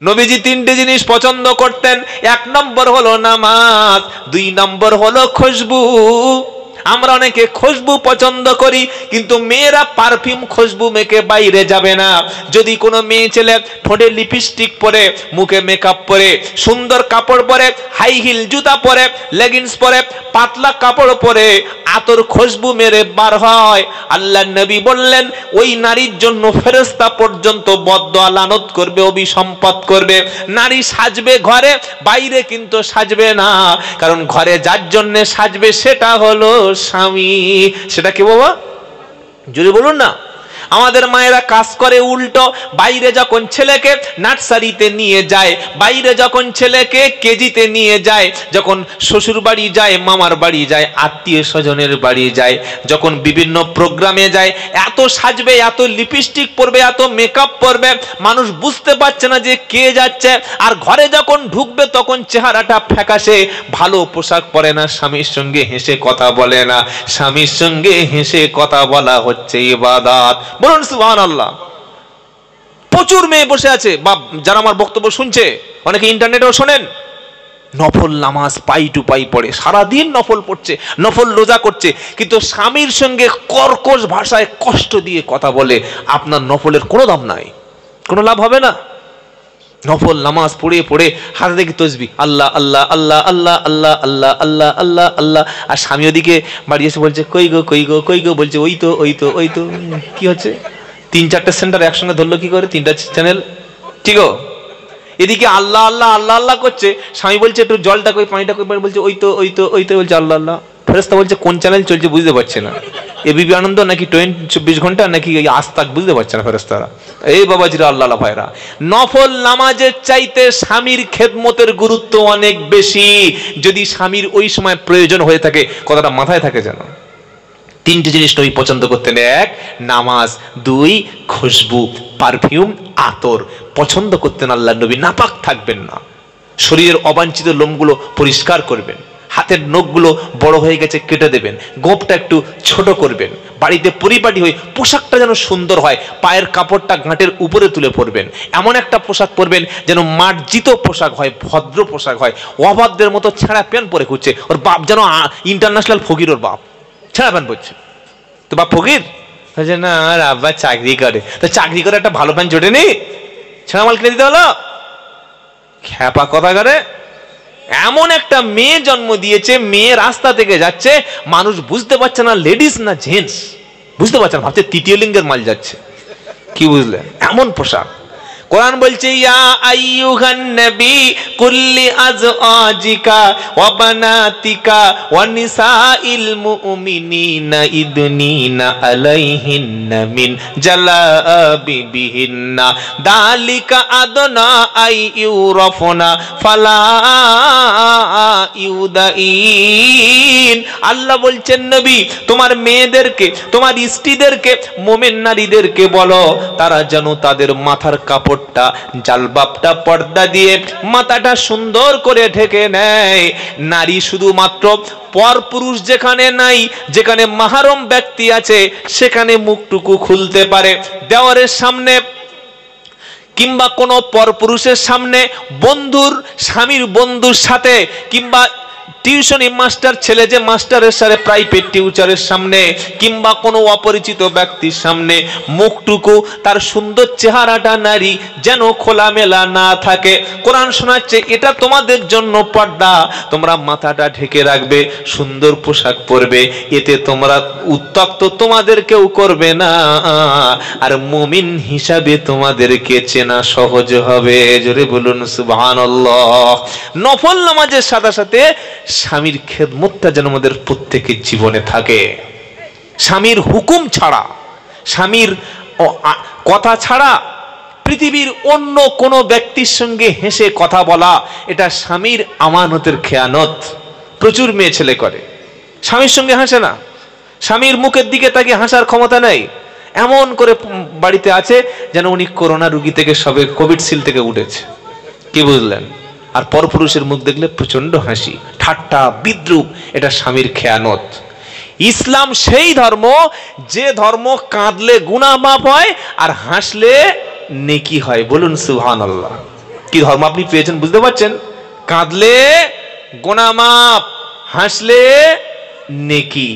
নবীজি তিনটে জিনিস পছন্দ করতেন। এক নম্বর হলো নামাজ, দুই নম্বর হলো খুশবু। আমরা অনেকে খুশবু পছন্দ করি, কিন্তু মেয়েরা পারফিউম খুশবু মেখে বাইরে যাবে না। যদি কোনো মেয়ে ছেলে ঠোঁটে লিপস্টিক পরে, মুখে মেকআপ পরে, সুন্দর কাপড় পরে, হাই হিল জুতা পরে, লেগিংস পরে, পাতলা কাপড় পরে আতর খুশবু মেরে বার হয়, আল্লাহর নবী বললেন ওই নারীর জন্য ফেরেশতা পর্যন্ত বদদোয়া লানত করবে, অভিসম্পদ করবে। নারী সাজবে ঘরে, বাইরে কিন্তু সাজবে না, কারণ ঘরে যার জন্য সাজবে সেটা হলো স্বামী। সেটা কি বাবা? জোরে বলুন না। আমাদের মায়েরা কাজ করে উল্টো। বাইরে যখন ছেলেকে নার্সারিতে নিয়ে যায়, বাইরে যখন ছেলেকে কেজিতে নিয়ে যায়, যখন শ্বশুর বাড়ি যায়, মামার বাড়ি যায়, আত্মীয় স্বজনের বাড়ি যায়, যখন বিভিন্ন প্রোগ্রামে যায়, এত সাজবে, এত লিপস্টিক পরবে, এত মেকআপ পরবে, মানুষ বুঝতে পারছে না যে কে যাচ্ছে। আর ঘরে যখন ঢুকবে তখন চেহারাটা ফ্যাকাশে, ভালো পোশাক পরে না, স্বামীর সঙ্গে হেসে কথা বলে না। স্বামীর সঙ্গে হেসে কথা বলা হচ্ছে ইবাদত। বলুন সুবহানাল্লাহ। প্রচুর মেয়ে বসে আছে, বা যারা আমার বক্তব্য শুনছে, অনেকে ইন্টারনেটেও শোনেন, নফল নামাজ পাই টু পাই পড়ে, সারাদিন নফল পড়ছে, নফল রোজা করছে, কিন্তু স্বামীর সঙ্গে কর্কশ ভাষায় কষ্ট দিয়ে কথা বলে। আপনার নফলের কোনো দাম নাই, কোনো লাভ হবে না। নফল নামাজ পড়ে পড়ে হাতে দেখি তসবিহ, আল্লাহ আল্লাহ আল্লাহ আল্লাহ আল্লাহ আল্লাহ আল্লাহ আল্লাহ আল্লাহ, আর স্বামী ওদিকে বাড়ি এসে বলছে কই গো কই গো কই গো, বলছে ওই তো ওই তো ওই তো। কি হচ্ছে? 3-4টে সেন্টার একসঙ্গে ধরলো কি করে, 3টা চ্যানেল, ঠিক? এদিকে আল্লাহ আল্লাহ আল্লাহ আল্লাহ করছে, স্বামী বলছে একটু জলটা কই, পানিটা কই, বলছে ওই তো ওই তো ওই তো, বলছে আল্লাহ আল্লাহ। ফেরেশতা বলছে কোন চ্যানেল চলছে বুঝতে পারছে না, এবিপি আনন্দ নাকি 24 ঘন্টা নাকি আজ তাক, বুঝতে পারছে না ফেরেশতারা। এই বাবাজিরা, আল্লাহ আল্লাহ ভাইরা, নফল নামাজের চাইতে স্বামীর খেদমতের গুরুত্ব অনেক বেশি। যদি স্বামীর ওই সময় প্রয়োজন হয়ে থাকে, কথাটা মাথায় থাকে যেন। 3টে জিনিস নবী পছন্দ করতেন। 1 নামাজ, 2 খুশবু পারফিউম আতর পছন্দ করতেন আল্লাহ নবী। নাপাক থাকবেন না, শরীরের অবাঞ্ছিত লোমগুলো পরিষ্কার করবেন, হাতের নখগুলো বড় হয়ে গেছে কেটে দেবেন, গোঁপটা একটু ছোট করবেন, বাড়িতে পরিপাটি হয়ে পোশাকটা যেন সুন্দর হয়, পায়ের কাপড়টা গাঁটের উপরে তুলে পরবেন, এমন একটা পোশাক পরবেন যেন মার্জিত পোশাক হয়, ভদ্র পোশাক হয়। অবাধ্যের মতো ছেঁড়া প্যান্ট পরে ঘুরছে, ওর বাপ যেন ইন্টারন্যাশনাল ফকির, ওর বাপ ছেঁড়া প্যান্ট পরছে। তো বাপ ফকির না, আর আব্বা চাকরি করে, তো চাকরি করে একটা ভালো প্যান্ট জোটে নি, ছেঁড়া মাল কিনে দিতে হলো। খ্যাপা কথা করে। এমন একটা মেয়ে জন্ম দিয়েছে, মেয়ে রাস্তা থেকে যাচ্ছে, মানুষ বুঝতে পারছে না লেডিস না জেন্টস, বুঝতে পারছে না, ভাবছে তৃতীয় লিঙ্গের মাল যাচ্ছে। কি বুঝলেন? এমন পোশাক। কোরআন বলছে ইয়া আইয়ুহান নবী কুল্লি আজওয়াজিকা ওয়া বানাতিকা ওয়া নিসাইল মুমিনিনা ইদনিনা আলাইহিন্না মিন জালাবিবিহিন্না যালিকা আদনা আই ইউরাফনা ফালা ইউদাইন। আল্লাহ বলছেন নবী তোমার মেয়েদেরকে, তোমার স্ত্রীদেরকে, মুমিন নারীদেরকে বলো তারা যেন তাদের মাথার কাপড় জালবাবটা পর্দা দিয়ে মাথাটা সুন্দর করে ঢেকে নেয়। নারী শুধুমাত্র পর পুরুষ যেখানে নাই, যেখানে মাহরম ব্যক্তি আছে, সেখানে মুখটুকু খুলতে পারে। দেওয়ারের সামনে কিংবা কোনো পর পুরুষের সামনে, বন্ধুর স্বামীর বন্ধুর সাথে, কিংবা টিউশনি মাস্টার ছেলে যে মাস্টারের সাথে প্রাইভেট টিউচারের সামনে, কিংবা কোনো অপরিচিত ব্যক্তির সামনে মুখটুকু, তার সুন্দর চেহারাটা নারী যেন খোলামেলা না থাকে। কোরআন শোনাচ্ছে এটা তোমাদের জন্য পর্দা, তোমরা মাথাটা ঢেকে রাখবে, সুন্দর পোশাক পরবে, এতে তোমরা উত্তক্ত তোমাদের কেউ করবে না, আর মুমিন হিসাবে তোমাদেরকে চেনা সহজ হবে। জোরে বলুন সুবহানাল্লাহ। নফল নামাজের সাথে সাথে স্বামীর খেদমতটা যেন আমাদের প্রত্যেকের জীবনে থাকে। স্বামীর হুকুম ছাড়া, স্বামীর কথা ছাড়া পৃথিবীর অন্য কোনো ব্যক্তির সঙ্গে হেসে কথা বলা, এটা স্বামীর আমানতের খেয়ানত। প্রচুর মেয়ে ছেলে করে, স্বামীর সঙ্গে হাসে না, স্বামীর মুখের দিকে তাকে হাসার ক্ষমতা নেই, এমন করে বাড়িতে আছে যেন উনি করোনা রোগী থেকে সবে কোভিডশিল্ড থেকে উঠেছে। কি বুঝলেন? আর পরপুরুষের মুখ দেখলে প্রচন্ড হাসি, ঠাট্টা, বিদ্রুপ, এটা স্বামীর খেয়ানত। ইসলাম সেই ধর্ম যে ধর্ম কাঁদলে গুনাহ মাফ হয় আর হাসলে নেকি হয়। বলুন সুবহানাল্লাহ। কি ধর্ম আপনি পেয়েছেন বুঝতে পারছেন? কাঁদলে গোনা মাপ, হাসলে নেকি।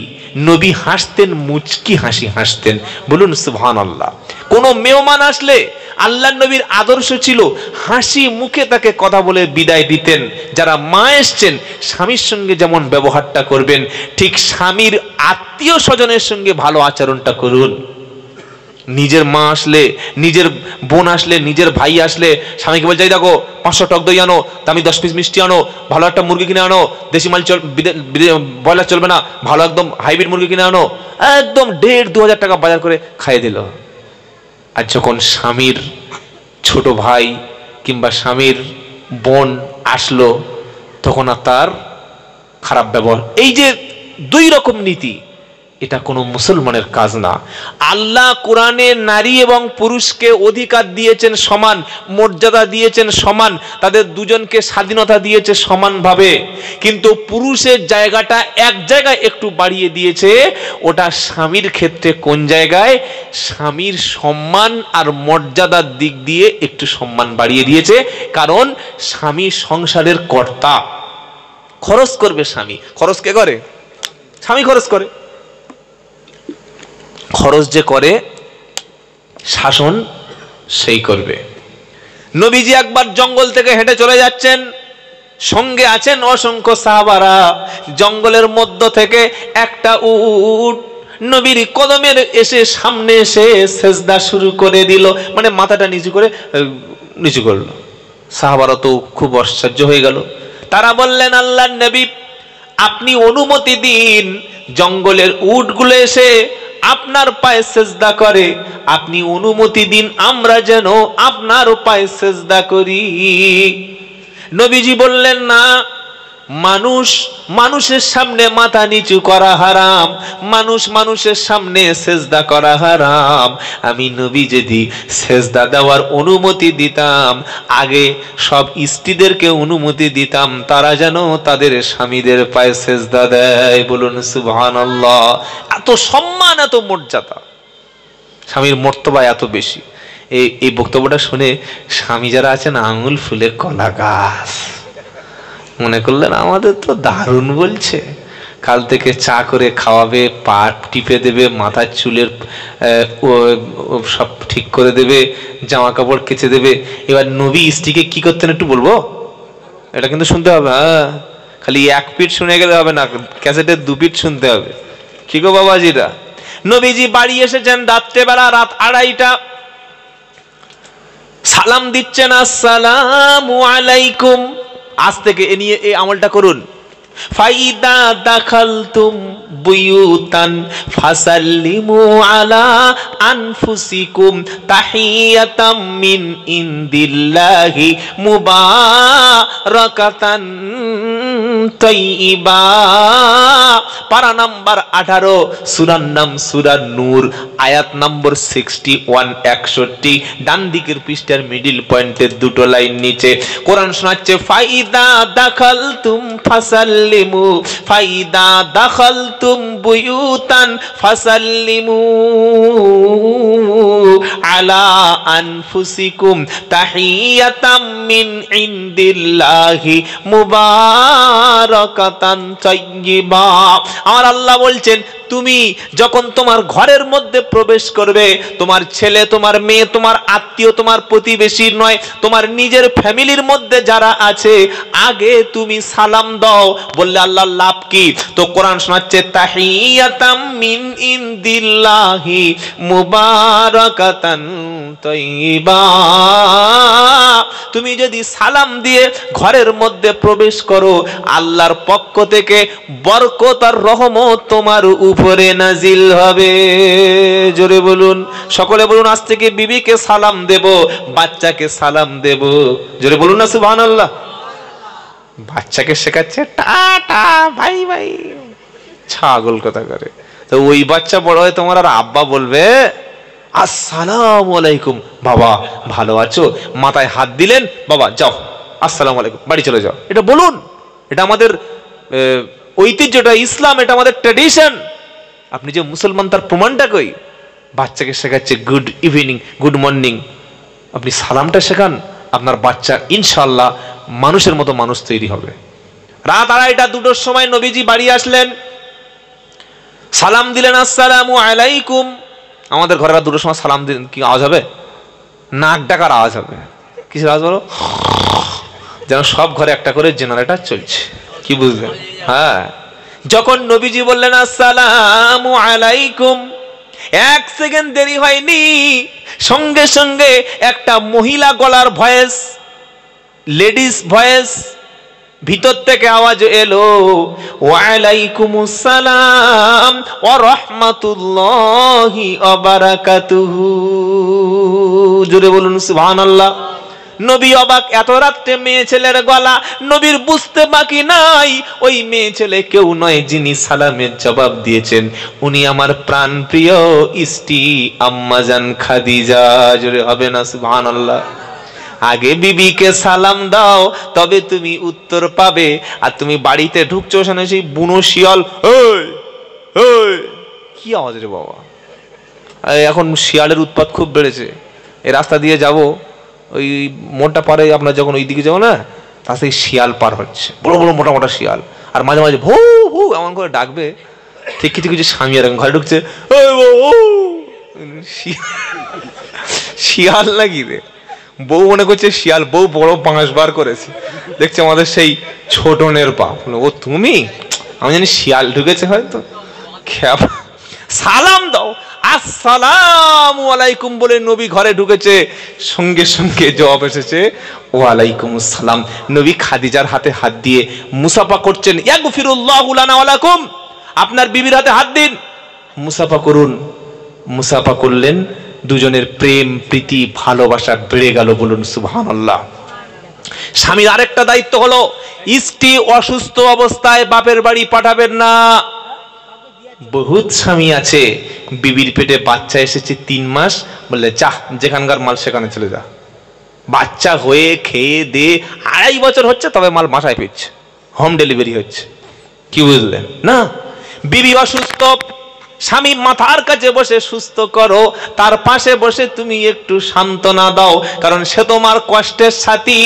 নবী হাসতেন, মুচকি হাসি হাসতেন, বলুন সুবহানাল্লাহ। কোন মেহমান আসলে আল্লাহর নবীর আদর্শ ছিল হাসি মুখে তাকে কথা বলে বিদায় দিতেন। যারা মা এসছেন, স্বামীর সঙ্গে যেমন ব্যবহারটা করবেন, ঠিক স্বামীর আত্মীয় স্বজনের সঙ্গে ভালো আচরণটা করুন। নিজের মা আসলে, নিজের বোন আসলে, নিজের ভাই আসলে স্বামীকে বলছে দেখো 500 টক দই আনো, দামি 10 পিস মিষ্টি আনো, ভালো একটা মুরগি কিনে আনো, দেশি মাল ব্রয়লার চলবে না, ভালো একদম হাইব্রিড মুরগি কিনে আনো, একদম 1,500-2,000 টাকা বাজার করে খাইয়ে দিল। আর যখন স্বামীর ছোট ভাই কিংবা স্বামীর বোন আসলো, তখন আর তার খারাপ ব্যবহার। এই যে 2 রকম নীতি, এটা কোনো মুসলমানের কাজ না। আল্লাহ কোরআনে নারী এবং পুরুষকে অধিকার দিয়েছেন সমান, মর্যাদা দিয়েছেন সমান, তাদের দুজনকে স্বাধীনতা দিয়েছে সমানভাবে, কিন্তু পুরুষের জায়গাটা এক জায়গায় একটু বাড়িয়ে দিয়েছে। ওটা স্বামীর ক্ষেত্রে কোন জায়গায়? স্বামীর সম্মান আর মর্যাদার দিক দিয়ে একটু সম্মান বাড়িয়ে দিয়েছে, কারণ স্বামী সংসারের কর্তা। খরচ করবে স্বামী, খরচ কে করে? স্বামী খরচ করে। খরচ যে করে, শাসন সেই করবে। নবীজি একবার জঙ্গল থেকে হেঁটে চলে যাচ্ছেন, সঙ্গে আছেন অসংখ্য সাহাবারা। জঙ্গলের মধ্য থেকে একটা উট নবীর কদমের এসে সামনে এসে সেজদা শুরু করে দিল, মানে মাথাটা নিচু করে নিচু করলো। সাহাবারা তো খুব আশ্চর্য হয়ে গেল। তারা বললেন, আল্লাহর নবী, আপনি অনুমতি দিন জঙ্গলের উটগুলো এসে আপনার পায়ে সেজদা করে, আপনি অনুমতি দিন আমরা যেন আপনার পায়ে সেজদা করি। নবীজি বললেন, না, মানুষের সামনে মাথা নিচু করা হারাম, মানুষের সামনে সেজদা করা হারাম। আমি নবী যদি সেজদা দেওয়ার অনুমতি দিতাম, আগে সব স্ত্রীদেরকে অনুমতি দিতাম তারা যেন তাদের স্বামীদের পায়ে সেজদা দেয়। বলুন সুবহানাল্লাহ। এত সম্মান, এত মর্যাদা, স্বামীর মর্তবা এত বেশি। এই বক্তব্যটা শুনে স্বামী যারা আছেন আঙুল ফুলে কলা গাছ মনে করলেন, আমাদের তো দারুণ বলছে। কাল থেকে চা করে খাওয়াবে, পা টিপে দেবে, মাথার চুলের সব ঠিক করে দেবে, জামা কাপড় কেচে দেবে। এবার নবী স্ত্রীকে কি করতেন একটু বলবো? এটা কিন্তু শুনতে হবে। হ্যাঁ, খালি 1 পিঠ শুনে গেলে হবে না, ক্যাসেটের 2 পিঠ শুনতে হবে। কি গো বাবাজিরা, নবীজি বাড়ি এসেছেন রাত্রেবেলা, রাত 2:30টা। সালাম দিচ্ছেন, আসসালামু আলাইকুম। আজ থেকে এ নিয়ে এই আমলটা করুন। ফাইদা দাখালতুম বুয়ুতান ফাসাল্লিমু আলা আনফুসিকুম তাহিয়াতাম মিন ইনদিল্লাহি মুবারাকাতান তাইয়্যিবা। পারা নাম্বার 18, সূরার নাম সূরা নূর, আয়াত নম্বর 61, 61, ডান দিকের পৃষ্ঠার মিডল পয়েন্টের 2টো লাইন নিচে কোরআন শোনাচ্ছে, ফাইদা দাখালতুম ফাসাল্লিমু, ফাইদা দাখালতুম বুয়ুতান ফাসাল্লিমু আলা আনফুসিকুম তাহিয়াতাম মিন ইনদিল্লাহি মুবারাকাতান তাইয়্যিবা। আমার আল্লাহ বলছেন, তুমি যখন তোমার ঘরের মধ্যে প্রবেশ করবে, তোমার ছেলে, তোমার মেয়ে, তোমার আত্মীয়, তোমার প্রতিবেশীর নয়, তোমার নিজের ফ্যামিলির মধ্যে যারা আছে, আগে তুমি সালাম দাও। বললে আল্লাহর লাভ কি? তো কোরআন শোনাচ্ছে, তাহিয়াতাম মিন ইনদিল্লাহি মুবারাকাতান তাইয়্যিবা। তুমি যদি সালাম দিয়ে ঘরের মধ্যে প্রবেশ করো, আল্লাহর পক্ষ থেকে বরকত আর রহমত তোমার উপরে নাজিল হবে। জোরে বলুন, সকলে বলুন, আজ থেকে বিবিকে সালাম দেব, বাচ্চাকে সালাম দেব। জোরে বলুন না সুবহানাল্লাহ। বাচ্চাকে শেখাচ্ছে টাটা, বাই বাই, ছাগল কথা করে। তো ওই বাচ্চা বড় হয়ে তোমার আর আব্বা বলবে, আসসালামু আলাইকুম, বাবা ভালো আছো? মাথায় হাত দিলেন, বাবা যাও, আসসালামু আলাইকুম, বাড়ি চলে যাও। এটা বলুন, এটা আমাদের ঐতিহ্য, এটা ইসলাম, এটা আমাদের ট্র্যাডিশন। আপনি যে মুসলমান তার প্রমাণটা কই? বাচ্চাকে শেখাচ্ছে গুড ইভিনিং, গুড মর্নিং, আপনি সালামটা শেখান। আপনার বাচ্চা ইনশাআল্লাহ মানুষের মতো মানুষ তৈরি হবে। রাত 2:30 2টোর সময় নবীজি বাড়ি আসলেন, সালাম দিলেন, আসসালামু আলাইকুম। আমাদের ঘরে রাত 2টোর সময় সালাম দিলেন, কি আওয়াজ হবে? নাক ডাকার আওয়াজ হবে। কিসের আওয়াজ বলো? যেন সব ঘরে একটা করে জেনারেটর চলছে, কি বুঝলেন? হ্যাঁ, যখন নবীজি বললেন আসসালামু আলাইকুম, 1 সেকেন্ড দেরি হয়নি, সঙ্গে সঙ্গে একটা মহিলা গলার ভয়েস, লেডিস ভয়েস ভিতর থেকে আওয়াজ এলো, ওয়ালাইকুমুস সালাম ওয়া রাহমাতুল্লাহি ওয়া বারাকাতুহু। জোরে বলুন সুবহানাল্লাহ। নবী অবাক, এত রাত্রে মেয়ে ছেলের গলা। নবীর বুঝতে বাকি নাই ওই মেয়ে ছেলে কেউ নয়, যিনি সালামের জবাব দিয়েছেন উনি আমার প্রাণ প্রিয় স্ত্রী আম্মাজান খাদিজা। জোরে হবে না সুবহানাল্লাহ। আগে বিবিকে সালাম দাও, তবে তুমি উত্তর পাবে। আর তুমি বাড়িতে ঢুকছো, ওখানে সেই বুনো শিয়াল, ওই ওই কি আওয়াজ রে বাবা। এখন শিয়ালের উৎপাত খুব বেড়েছে। এই রাস্তা দিয়ে যাব, ওই মোটা পারে আপনার যখন ওই দিকে যাবো না, তার সেই শিয়াল পার হচ্ছে, বড় বড় মোটা মোটা শিয়াল। আর মাঝে মাঝে ভৌ ভৌ এমন করে ডাকবে, ঠিক কিছু কিছু স্বামী এরকম ঘরে ঢুকছে, শিয়াল নাকি রে? বউ মনে করছে শিয়াল, বউ বড় পাঁচ বার করেছে, দেখছে আমাদের সেই ছোটনের পা। ও তুমি? আমি জানি শিয়াল ঢুকেছে হয়তো। সালাম দাও, আসসালামু আলাইকুম বলে নবী ঘরে ঢুকেছে, সঙ্গে সঙ্গে জবাব এসেছে ওয়ালাইকুম আসসালাম। নবী খাদিজার হাতে হাত দিয়ে মুসাফা করছেন, ইয়াগফিরুল্লাহু লানা ওয়া লাকুম। আপনার বিবির হাতে হাত দিন, মুসাফা করুন। মুসাফা করলেন, দুজনের প্রেম প্রীতি ভালোবাসা বেড়ে গেল। বলুন সুবহানাল্লাহ। স্বামীর আরেকটা দায়িত্ব হলো, স্ত্রী অসুস্থ অবস্থায় বাপের বাড়ি পাঠাবেন না। বহুত স্বামী আছে, বিবির পেটে বাচ্চা এসেছে 3 মাস, বললে যা যেখানকার মাল সেখানে চলে যা। বাচ্চা হয়ে খেয়ে দে 2.5 বছর হচ্ছে, তবে মাল বাসায় ফিরছে, হোম ডেলিভারি হচ্ছে, কি বুঝলেন না? বিবি অসুস্থ, স্বামী মাথার কাছে বসে সুস্থ করো, তার পাশে বসে তুমি একটু সান্ত্বনা দাও, কারণ সে তোমার কষ্টের সাথী,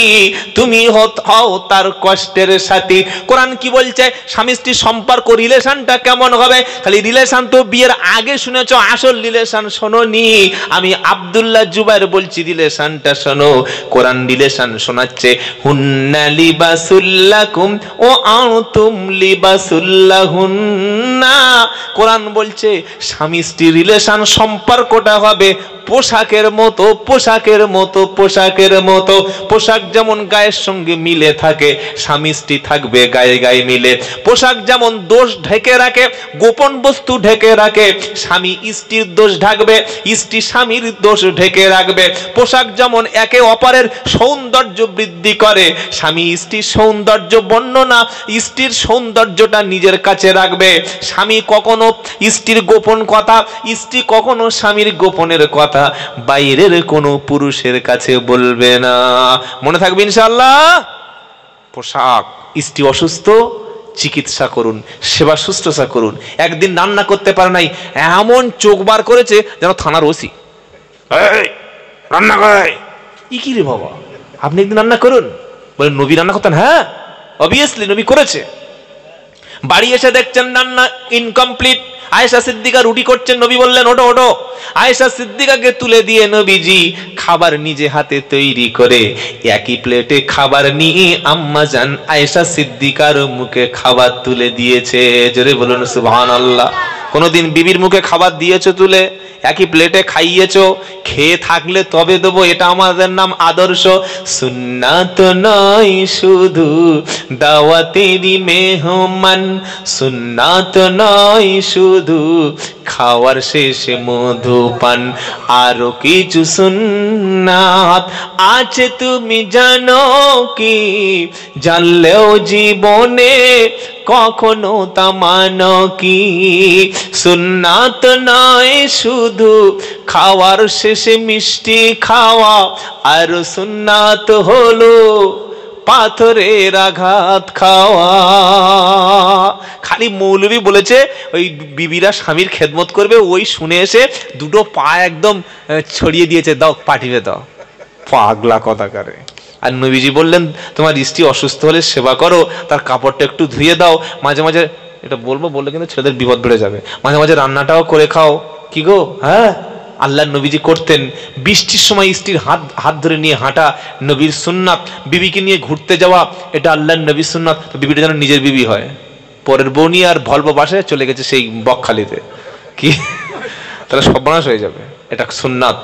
তুমি হও তার কষ্টের সাথী। কোরআন কি বলছে? স্বামী স্ত্রীর সম্পর্ক রিলেশনটা কেমন হবে? খালি রিলেশন তো বিয়ের আগে শুনেছো, আসল রিলেশন শোনোনি। আমি আব্দুল্লাহ জুবাইর বলছি, রিলেশনটা শোনো। কোরআন রিলেশন শোনাচ্ছে, হুন্না লিবাসুল্লাকুম ও আনতুম লিবাসুল্লাহুন্না। কোরআন বলছে স্বামী স্ত্রী রিলেশন সম্পর্কটা হবে পোশাকের মতো, পোশাকের মতো, পোশাকের মতো। পোশাক যেমন গায়ের সঙ্গে মিলে থাকে, স্বামী স্ত্রী থাকবে গায়ে গায়ে মিলে। পোশাক যেমন দোষ ঢেকে রাখে, গোপন বস্তু ঢেকে রাখে, স্বামী স্ত্রীর দোষ ঢাকবে, স্ত্রী স্বামীর দোষ ঢেকে রাখবে। পোশাক যেমন একে অপরের সৌন্দর্য বৃদ্ধি করে, স্বামী স্ত্রীর সৌন্দর্য বর্ণনা, স্ত্রীর সৌন্দর্যটা নিজের কাছে রাখবে। স্বামী কখনো স্ত্রীর গোপন কথা, স্ত্রী কখনো স্বামীর গোপনের কথা বাইরের কোনো পুরুষের কাছে বলবে না। মনে থাকবে ইনশাআল্লাহ। পোশাক, স্ত্রী অসুস্থ, চিকিৎসা করুন, সেবা শুশ্রূষা করুন। একদিন রান্না করতে পারে নাই, এমন চোখ বার করেছে যেন থানার ওসি, রান্না করে। কি রে বাবা, আপনি একদিন রান্না করুন। বলে নবী রান্না করতেন? হ্যাঁ, অবভিয়াসলি নবী করেছে। বাড়ি এসে দেখছেন রান্না ইনকমপ্লিট। আয়েশা সিদ্দিকা রুটি করছেন, নবী বললেন ওঠো ওঠো। আয়েশা সিদ্দিকাকে তুলে দিয়ে নবীজি খাবার নিজে হাতে তৈরি করে একই প্লেটে খাবার নিয়ে আম্মা জান আয়েশা সিদ্দিকার মুখে খাবার তুলে দিয়েছে। জোরে বলুন সুবহানাল্লাহ। কোনদিন বিবির মুখে খাবার দিয়েছো তুলে? একই প্লেটে খাইয়েছো? খেয়ে থাকলে তবে দেবো, এটা আমাদের নাম আদর্শ। সুন্নাত নয় শুধু দাওয়াতেরই মেহমান, সুন্নাত নয় শুধু খাওয়ার শেষে মধুপান, আরো কিছু সুন্নাত আছে তুমি জানো কি? জানলেও জীবনে কখনো তা মানো কি? সুন্নাত নয় শুধু খাওয়ার শেষে মিষ্টি খাওয়া, আর সুন্নাত হলো পাথরের আঘাত খাওয়া। খালি মৌলবী বলেছে ওই বিবিরা স্বামীর খেদমত করবে, ওই শুনে এসে দুটো পা একদম ছড়িয়ে দিয়েছে, দাও পাঠিয়ে দাও। পাগলা কথাকারে। আর নবীজি বললেন তোমার স্ত্রী অসুস্থ হলে সেবা করো, তার কাপড়টা একটু ধুয়ে দাও, মাঝে মাঝে, এটা বললে কিন্তু ছেলেদের বিপদ বেড়ে যাবে, মাঝে মাঝে রান্নাটাও করে খাও। কি গো, হ্যাঁ আল্লাহর নবীজি করতেন। বৃষ্টির সময় স্ত্রীর হাত ধরে নিয়ে হাঁটা নবীর সুন্নাত, বিবিকে নিয়ে ঘুরতে যাওয়া এটা আল্লাহর নবীর সুন্নাত। তো বিবিটা যেন নিজের বিবি হয়, পরের বউ নিয়ে আর ভলভো বাসায় চলে গেছে সেই বকখালিতে, কি তাহলে সর্বনাশ হয়ে যাবে। এটা সুন্নাত।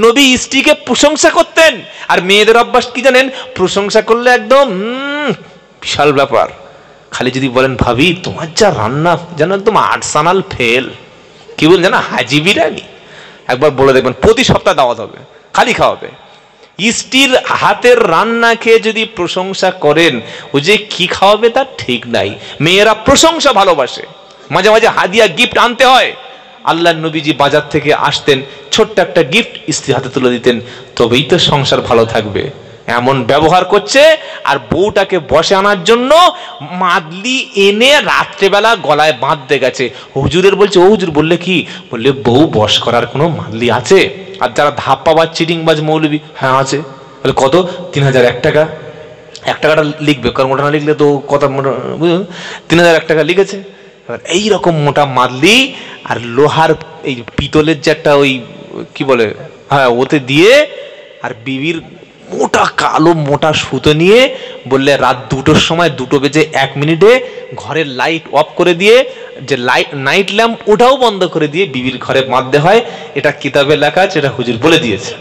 নবী স্ত্রীকে প্রশংসা করতেন। আর মেয়েদের অভ্যাস কি জানেন, প্রশংসা করলে একদম বিশাল ব্যাপার। খালি যদি বলেন ভাবি তোমার যা রান্না যেন একদম আর্টসানাল ফেল, কি বলেন জানা, হাজি বিরিয়ানি, একবার বলে দেখবেন প্রতি সপ্তাহ দাওয়াত হবে, খালি খাওয়াবে। স্ত্রীর হাতের রান্না খেয়ে যদি প্রশংসা করেন, ও যে কি খাওয়াবে তার ঠিক নাই। মেয়েরা প্রশংসা ভালোবাসে, মাঝে মাঝে হাদিয়া গিফট আনতে হয়। আল্লাহর নবীজি বাজার থেকে আসতেন, ছোট্ট একটা গিফট স্ত্রীর হাতে তুলে দিতেন, তবেই তো সংসার ভালো থাকবে। এমন ব্যবহার করছে। আর বউটাকে বসে আনার জন্য মাদলি এনে রাত্রেবেলা গলায় বাঁধতে গেছে। হুজুরের বলছে, ও হুজুর, বললে কি, বললে বউ বস করার কোনো মাদলি আছে? আর যারা ধাপ্পাবাজ চিটিংবাজ মৌলবি, হ্যাঁ আছে। বলে কত? 3001 টাকা। 1 টাকাটা লিখবে, কারণ মোটা না লিখলে তো কত, 3001 টাকা লিখেছে। এইরকম মোটা মাদলি আর লোহার এই পিতলের যে একটা ওই কি বলে, হ্যাঁ ওতে দিয়ে, আর বিবির মোটা কালো মোটা সুতো নিয়ে বললে রাত 2টোর সময় 2:01 ঘরের লাইট অফ করে দিয়ে, যে নাইট ল্যাম্প ওটাও বন্ধ করে দিয়ে বিবির ঘরে বাঁধতে হয়। এটা কিতাবে লেখা আছে, এটা হুজুর বলে দিয়েছে।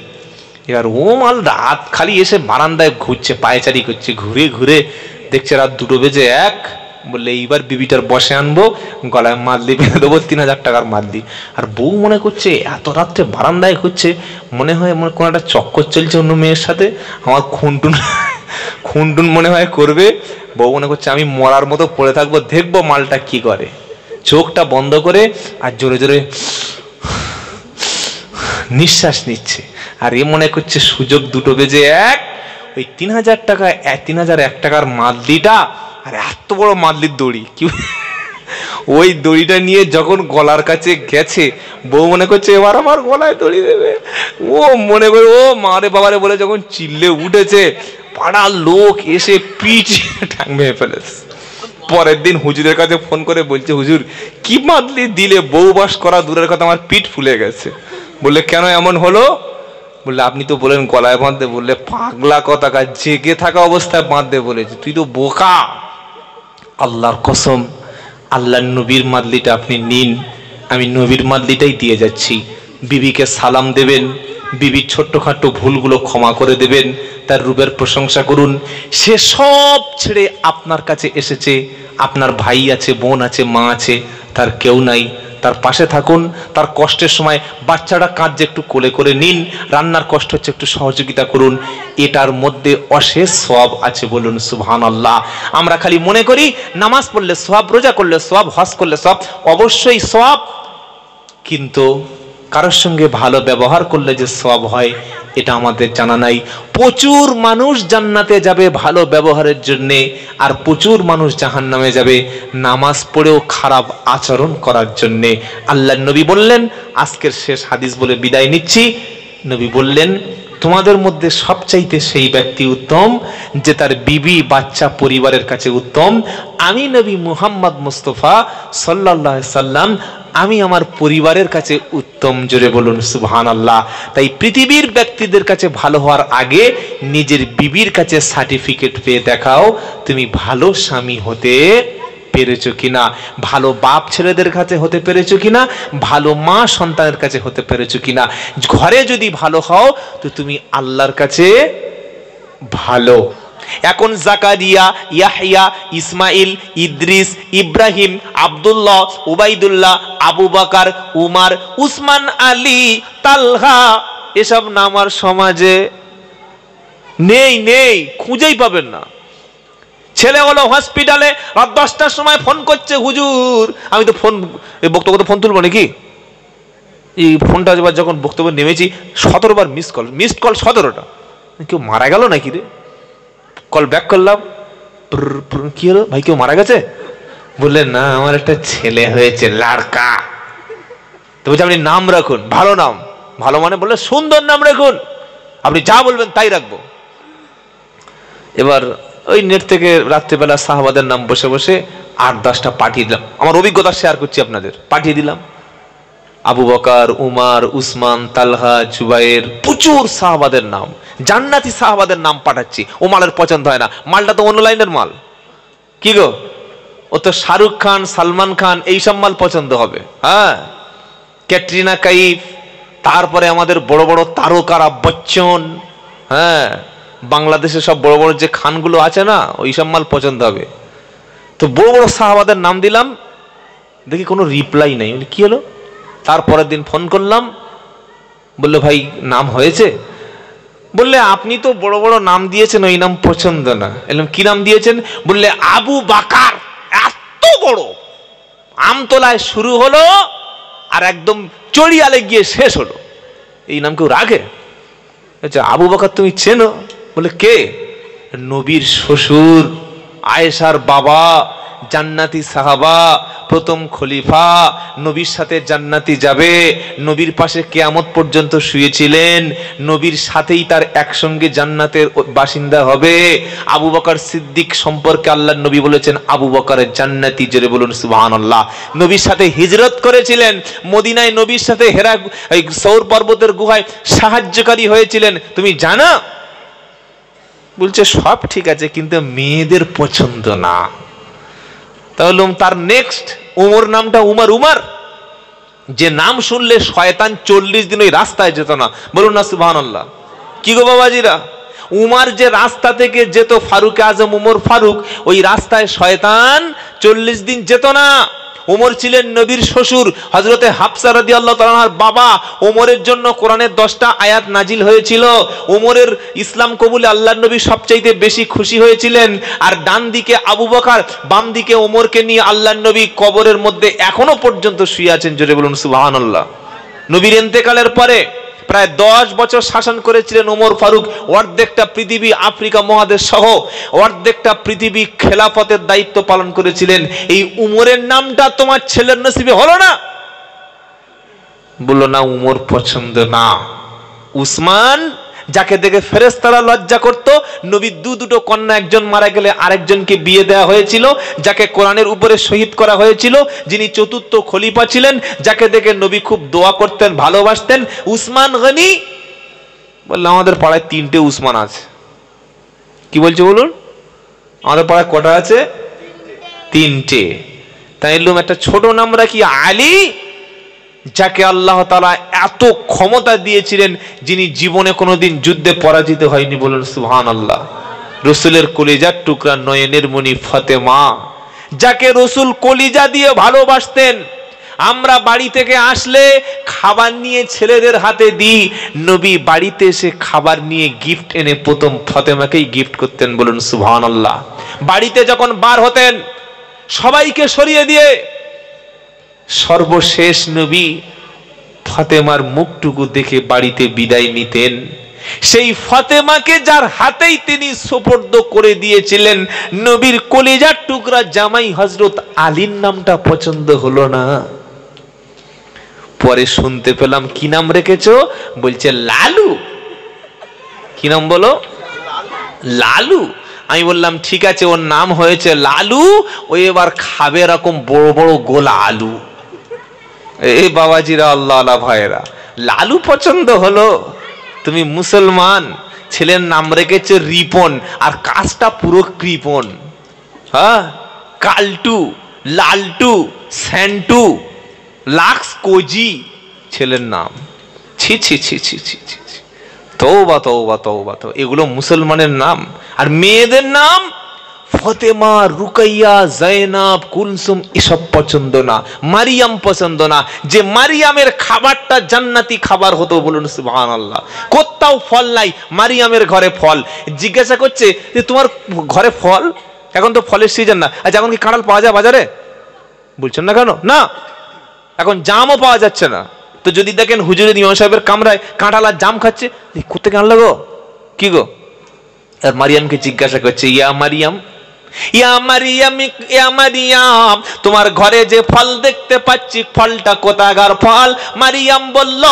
এবার ও মাল রাত খালি এসে বারান্দায় ঘুরছে, পায়চারি করছে, ঘুরে ঘুরে দেখছে রাত 2:01। বললে এইবার বিবিটার বসে আনবো, গলায় মাদলি বেঁধে দেবো, 3000 টাকার মাদলি। আর বউ মনে করছে এত রাত্রে বারান্দায় ঘুরছে, মনে হয় কোনো একটা চক্কর চলছে অন্য মেয়ের সাথে, আমার খুনটুন মনে হয় করবে। বউ মনে করছে আমি মরার মতো পড়ে থাকবো, দেখবো মালটা কি করে। চোখটা বন্ধ করে আর জোরে জোরে নিঃশ্বাস নিচ্ছে। আর এ মনে করছে সুযোগ 2:01, ওই 3000 টাকা, 3001 টাকার মাদলিটা, আর এত বড় মাদলির দড়ি, কি ওই দড়িটা নিয়ে যখন গলার কাছে গেছে, বউ মনে করছে এবার আমার গলায় দড়ি দেবে। ও মনে করে ও মারে বাবারে বলে যখন চিল্লে উঠেছে, পাড়ার লোক এসে পিঠ ঠাং ভেঙে ফেলেছে। পরের দিন হুজুরের কাছে ফোন করে বলছে, হুজুর কি মাদলি দিলে, বউ বাস করা দূরের কথা আমার পিঠ ফুলে গেছে। বললে কেন এমন হলো? বললে আপনি তো বলেন গলায় বাঁধতে। বললে পাগলা কথাকার, জেগে থাকা অবস্থায় বাঁধতে বলেছে, তুই তো বোকা। আল্লাহর কসম, আল্লাহর নবীর মাদলিটা আপনি নিন, আমি নবীর মাদলিটাই দিয়ে যাচ্ছি। বিবিকে সালাম দেবেন, বিবির ছোট্টখাটো ভুলগুলো ক্ষমা করে দেবেন, তার রূপের প্রশংসা করুন। সে সব ছেড়ে আপনার কাছে এসেছে, আপনার ভাই আছে, বোন আছে, মা আছে, তার কেউ নাই, তার পাশে থাকুন। তার কষ্টের সময় বাচ্চাটা কাঁদছে, একটু কোলে করে নিন, রান্নার কষ্ট হচ্ছে একটু সহযোগিতা করুন। এটার মধ্যে অশেষ সওয়াব আছে, বলুন সুবহানাল্লাহ। আমরা খালি মনে করি নামাজ পড়লে সওয়াব, রোজা করলে সওয়াব, হজ করলে সওয়াব, অবশ্যই সওয়াব, কিন্তু কারোর সঙ্গে ভালো ব্যবহার করলে যে সওয়াব হয় এটা আমাদের জানা নাই। প্রচুর মানুষ জান্নাতে যাবে ভালো ব্যবহারের জন্য, আর প্রচুর মানুষ জাহান্নামে যাবে নামাজ পড়েও খারাপ আচরণ করার জন্য। আল্লাহর নবী বললেন, আজকের শেষ হাদিস বলে বিদায় নিচ্ছি। নবী বললেন, তোমাদের মধ্যে সবচাইতে সেই ব্যক্তি উত্তম যে তার বিবি বাচ্চা পরিবারের কাছে উত্তম। আমি নবী মুহাম্মদ মুস্তাফা সাল্লাল্লাহু আলাইহি সাল্লাম, আমি আমার পরিবারের কাছে উত্তম। জোরে বলুন সুবহানাল্লাহ। তাই পৃথিবীর ব্যক্তিদের কাছে ভালো হওয়ার আগে নিজের বিবির কাছে সার্টিফিকেট পেয়ে দেখাও তুমি ভালো স্বামী হতে পেরেছো কিনা, ভালো বাপ ছেলেদের কাছে হতে পেরেছো কিনা, ভালো মা সন্তানের কাছে হতে পেরেছো কিনা। ঘরে যদি ভালো হও তো তুমি আল্লাহর কাছে ভালো। এখন জাকারিয়া, ইয়াহইয়া, ইসমাইল, ইদ্রিস, ইব্রাহিম, আব্দুল্লাহ, উবাইদুল্লাহ, আবু বকর, উমর, উসমান, আলী, তালহা, এসব নাম আর সমাজে নেই, খুঁজেই পাবেন না। ছেলে হলো হসপিটালে, রাত 10টার সময় ফোন করছে, হুজুর আমি তো বক্তব্য ফোন তুলবো নাকি, এই ফোনটা যখন বক্তব্য নেমেছি 17 বার মিসড কল 17টা, কেউ মারা গেল নাকি রে? কল ব্যাক করলাম, কি হলো ভাই, কেউ মারা গেছে? বললেন না, আমার একটা ছেলে হয়েছে, লাড়কা। তো বলছে আপনি নাম রাখুন, ভালো নাম। ভালো মানে বললে সুন্দর নাম রাখুন, আপনি যা বলবেন তাই রাখবো। এবার ওই নেট থেকে রাত্রিবেলা সাহাবাদের নাম বসে বসে 8-10টা পাঠিয়ে দিলাম, আমার অভিজ্ঞতা শেয়ার করছি আপনাদের, পাঠিয়ে দিলাম। আবু বকর, উমার, উসমান, তালহা, জুবাইর, প্রচুর সাহাবাদের নাম, জান্নাতি সাহাবাদের নাম পাঠাচ্ছি। ও মালের পছন্দ হয় না, মালটা তো অন্য লাইনের মাল। কি গো, ও তো শাহরুখ খান, সালমান খান এইসব মাল পছন্দ হবে। হ্যাঁ, ক্যাটরিনা কাইফ, তারপরে আমাদের বড় বড় তারকারা, বচ্চন, হ্যাঁ, বাংলাদেশে সব বড় বড় যে খানগুলো আছে না, ওইসব মাল পছন্দ হবে। তো বড় বড় সাহাবাদের নাম দিলাম, দেখি কোনো রিপ্লাই নেই। কি হলো? তারপরের দিন ফোন করলাম, বললো ভাই নাম হয়েছে? বললে আপনি তো বড় বড় নাম দিয়েছেন, ওই নাম পছন্দ না। এলাম কি নাম দিয়েছেন? বললে আবু বাকার, এত বড়, আমতলায় শুরু হলো আর একদম চড়িয়ালে গিয়ে শেষ হলো, এই নাম কেউ রাখে? আচ্ছা, আবু বকর তুমি চেনো? বলে কে? নবীর শ্বশুর, আয়েশার বাবা, জান্নাতি সাহাবা, প্রথম খলিফা, নবীর সাথে জান্নাতি যাবে, নবীর পাশে কিয়ামত পর্যন্ত শুয়েছিলেন, নবীর সাথেই তার একসঙ্গে জান্নাতের বাসিন্দা হবে। আবু বকর সিদ্দিক সম্পর্কে আল্লাহর নবী বলেছেন আবু বকরের জান্নাতি, জোরে বলুন সুবহানাল্লাহ। নবীর সাথে হিজরত করেছিলেন, মদিনায় নবীর সাথে হেরা সৌর পর্বতের গুহায় সাহায্যকারী হয়েছিলেন, তুমি জানো? বলছে সব ঠিক আছে, কিন্তু মেয়েদের পছন্দ না। তাহলে তার নেক্সট উমর নামটা উমর, উমর যে নাম শুনলে শয়তান 40 দিন ওই রাস্তায় যেত না, বলুন না সুবহানাল্লাহ। কি গো বাবাজিরা, উমর যে রাস্তা থেকে যেত, ফারুক আজম উমর ফারুক, ওই রাস্তায় শয়তান 40 দিন যেত না। ওমর ছিলেন নবীর শ্বশুর, হযরতে হাফসা রাদিয়াল্লাহু তাআলা আনহার বাবা। ওমরের জন্য কোরআনের 10টা আয়াত নাজিল হয়েছিল। ওমরের ইসলাম কবুলে আল্লাহর নবী সবচাইতে বেশি খুশি হয়েছিলেন। আর ডান দিকে আবু বকর, বাম দিকে ওমরকে নিয়ে আল্লাহর নবী কবরের মধ্যে এখনো পর্যন্ত শুয়ে আছেন, জোরে বলুন সুবহানাল্লাহ। নবীর ইন্তেকালের পরে প্রায় 10 বছর শাসন করেছিলেন ওমর ফারুক। অর্ধেকটা পৃথিবী, আফ্রিকা মহাদেশ সহ অর্ধেকটা পৃথিবী খেলাফতের দায়িত্ব পালন করেছিলেন। এই উমরের নামটা তোমার ছেলের নসিবে হলো না? বললো না, উমর পছন্দ না। উসমান, যাকে দেখে ফেরেশতারা লজ্জা করত, নবীর দুটো কন্যা, একজন মারা গেলে আরেকজনকে বিয়ে দেওয়া হয়েছিল, যাকে কোরআনের উপরে শহীদ করা হয়েছিল, যিনি চতুর্থ খলিফা ছিলেন, যাকে দেখে নবী খুব দোয়া করতেন, ভালোবাসতেন, উসমান গনি। বললাম আমাদের পাড়ায় 3টে উসমান আছে। কি বলছে বলুন? আমাদের পাড়ায় কটা আছে? 3টে। তাই একটা ছোট নাম রাখি আলী, যাকে আল্লাহ তাআলা এত ক্ষমতা দিয়েছিলেন, যিনি জীবনে কোনোদিন যুদ্ধে পরাজিত হয়নি, বলুন সুবহানাল্লাহ। রসুলের কলিজার টুকরা, নয়নের মণি ফাতেমা, যাকে রসুল কলিজা দিয়ে ভালোবাসতেন। আমরা বাড়ি থেকে আসলে খাবার নিয়ে ছেলেদের হাতে দিই, নবী বাড়িতে এসে খাবার নিয়ে গিফট এনে প্রথম ফাতেমাকেই গিফট করতেন, বলুন সুবহানাল্লাহ। বাড়িতে যখন বার হতেন সবাইকে সরিয়ে দিয়ে সর্বশেষ নবী ফাতেমার মুখটুকু দেখে বাড়িতে বিদায় নিতেন। সেই ফাতেমাকে যার হাতেই তিনি সুপর্দ করে দিয়েছিলেন, নবীর কলিজার টুকরা জামাই হযরত আলীর নামটা পছন্দ হলো না। পরে শুনতে পেলাম কি নাম রেখেছো? বলছে লালু। কি নাম বলো? লালু। আমি বললাম ঠিক আছে, ওর নাম হয়েছে লালু, ও এবার খাবে এরকম বড় বড় গোলা আলু। এই বাবাজিরা, আল্লাহ আল্লাহ ভাইরা, লালু পছন্দ হলো। তুমি মুসলমান, ছেলের নাম রেখেছে রিপন, আর কাজটা পুরো কৃপন। হ্যাঁ, কালটু, লালটু, স্যান্টু, লাক্স কোজি ছেলের নাম। ছি ছি ছি ছি ছি ছি, তওবা তওবা তওবা। তো এগুলো মুসলমানের নাম। আর মেয়েদের নাম ফাতেমা, রুকাইয়া, জাইনাব, কুলসুম, এসব পছন্দ না। মারিয়াম পছন্দ না, যে মারিয়ামের খাবারটা জান্নাতি খাবার হতো, বলুন সুবহানাল্লাহ। কোথাও ফল নাই, মারিয়ামের ঘরে ফল। জিজ্ঞাসা করছে যে তোমার ঘরে ফল? এখন তো ফলের সিজন না। আচ্ছা, এখন কি কাঁঠাল পাওয়া যায় বাজারে? বলছেন না কেন? না, এখন জামও পাওয়া যাচ্ছে না। তো যদি দেখেন হুজুরের ইমাম সাহেবের কামরায় কাঁঠাল আর জাম খাচ্ছে, কোথেকে আনলো গো? কি গো? আর মারিয়ামকে জিজ্ঞাসা করছে, ইয়া মারিয়াম, ইয়া মারিয়াম, ইয়া মারিয়াম, তোমার ঘরে যে ফল দেখতে পাচ্ছি, ফলটা কোথাকার ফল? মারিয়াম বলল,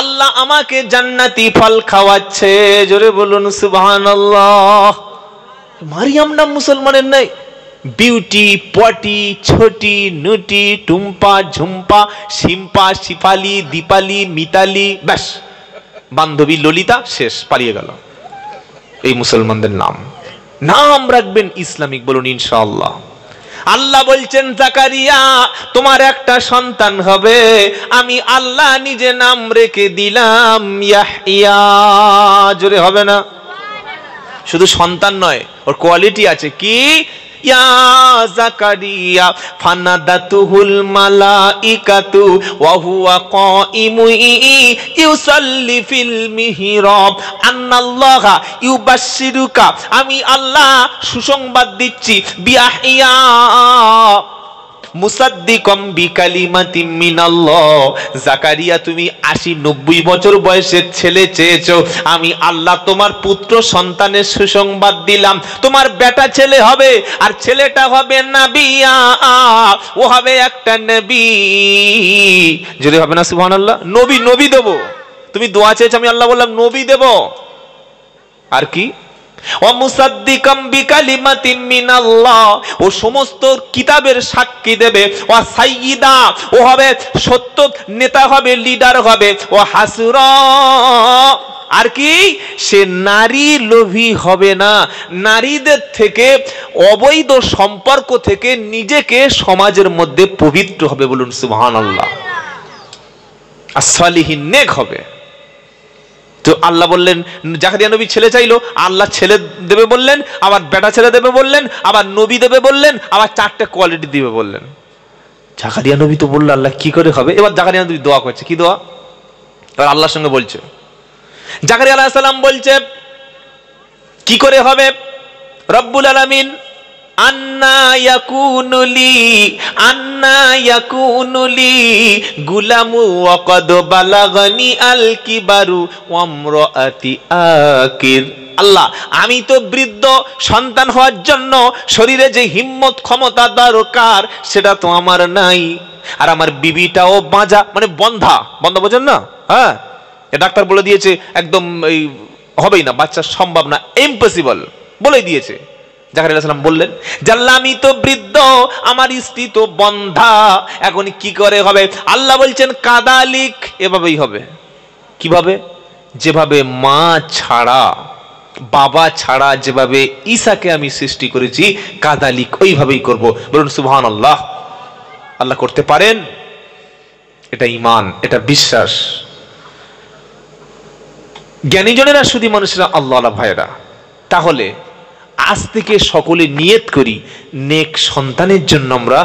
আল্লাহ আমাকে জান্নাতি ফল খাওয়াচ্ছে। জোরে বলুন সুবহানাল্লাহ। মারিয়াম নাম মুসলমানের নাই। বিউটি, পটি, ছোটি, নুটি, টুম্পা, ঝুম্পা, শিম্পা, শিফালি, দীপালি, মিতালি, ব্যাস বান্ধবী ললিতা, শেষ, পালিয়ে গেল। এই মুসলমানদের নাম। নাম রাখবেন ইসলামিক, বলুন ইনশাআল্লাহ। আল্লাহ বলছেন জাকারিয়া তোমার একটা সন্তান হবে, আমি আল্লাহ নিজে নাম রেখে দিলাম ইয়াহইয়া। জোরে হবে না? শুধু সন্তান নয়, ওর কোয়ালিটি আছে। কি? ইয়া জাকারিয়া ফানাদাতুহুল মালাইকাতু ওয়া হুয়া কাইমু ইউসাল্লি ফিল মিহরাব আন্নাল্লাহা ইউবাশশিরুকা, আমি আল্লাহ সুসংবাদ দিচ্ছি, বিয়াহইয়া মুসাদ্দিকাম বিকালিমাতিম মিনাল্লাহ। জাকারিয়া তুমি 80-90 বছর বয়সের ছেলে চেয়েছো, আমি আল্লাহ তোমার পুত্র সন্তানের সুসংবাদ দিলাম, তোমার বেটা ছেলে হবে, আর ছেলেটা হবে নবিয়া, ও হবে একটা নবী। যদি হবে না সুবহানাল্লাহ, নবী, নবী দেব। তুমি দোয়া চেয়েছো, আমি আল্লাহ বললাম নবী দেব। আর কি? মুসাদ্দিকাম বিকালিমাতিম মিনাল্লাহ, ও সমস্ত কিতাবের সাক্ষী দেবে। ও সাইয়্যিদা, ও হবে সত্য নেতা হবে, লিডার হবে। ও হাসুরা, আর কি? সে নারী লোভী হবে না, নারীদের থেকে অবৈধ সম্পর্ক থেকে নিজেকে সমাজের মধ্যে পবিত্র হবে, বলুন সুবহানাল্লাহ। as-salihin, নেক হবে। তো আল্লাহ বললেন, জাকারিয়া নবী ছেলে চাইলো, আল্লাহ ছেলে দেবে বললেন, আবার বেটা ছেলে দেবে বললেন, আবার নবী দেবে বললেন, আবার 4টে কোয়ালিটি দিবে বললেন। জাকারিয়া নবী তো বললো আল্লাহ কি করে হবে? এবার জাকারিয়া নবী দোয়া করছে। কি দোয়া? এবার আল্লাহর সঙ্গে বলছে। জাকারিয়া আলাইহিস সালাম বলছে কি করে হবে? রব্বুল আলামিন আন্না ইয়াকুনুলি গুলামু ওয়া ক্বাদ বালাগানি আল কিবারু ওয়া ইমরাআতি আকির। আল্লাহ, আমি তো বৃদ্ধ, সন্তান হওয়ার জন্য শরীরে যে হিম্মত ক্ষমতা দরকার সেটা তো আমার নাই, আর আমার বিবিটাও বাঁজা, মানে বন্ধা। বন্ধা বোঝেন না? হ্যাঁ, ডাক্তার বলে দিয়েছে একদম এই হবেই না, বাচ্চা সম্ভব না, ইম্পসিবল বলে দিয়েছে। জাকারিয়া আলাইহিস সালাম বললেন, জাল্লা আমি তো বৃদ্ধ, আমার স্ত্রী তো বন্ধা, এখন কি করে হবে? আল্লাহ বলছেন কাদালিক, এভাবেই হবে। কিভাবে? যেভাবে মা ছাড়া, বাবা ছাড়া যেভাবে ঈসাকে আমি সৃষ্টি করেছি, কাদালিক ওইভাবেই করব। বলুন সুবহানাল্লাহ। আল্লাহ করতে পারেন, এটা ঈমান, এটা বিশ্বাস। জ্ঞানীজনেরা, শুধু মানুষেরা, আল্লাহ ভাইরা, তাহলে আজ থেকে সকলে নিয়ত করি নেক সন্তানের জন্য আমরা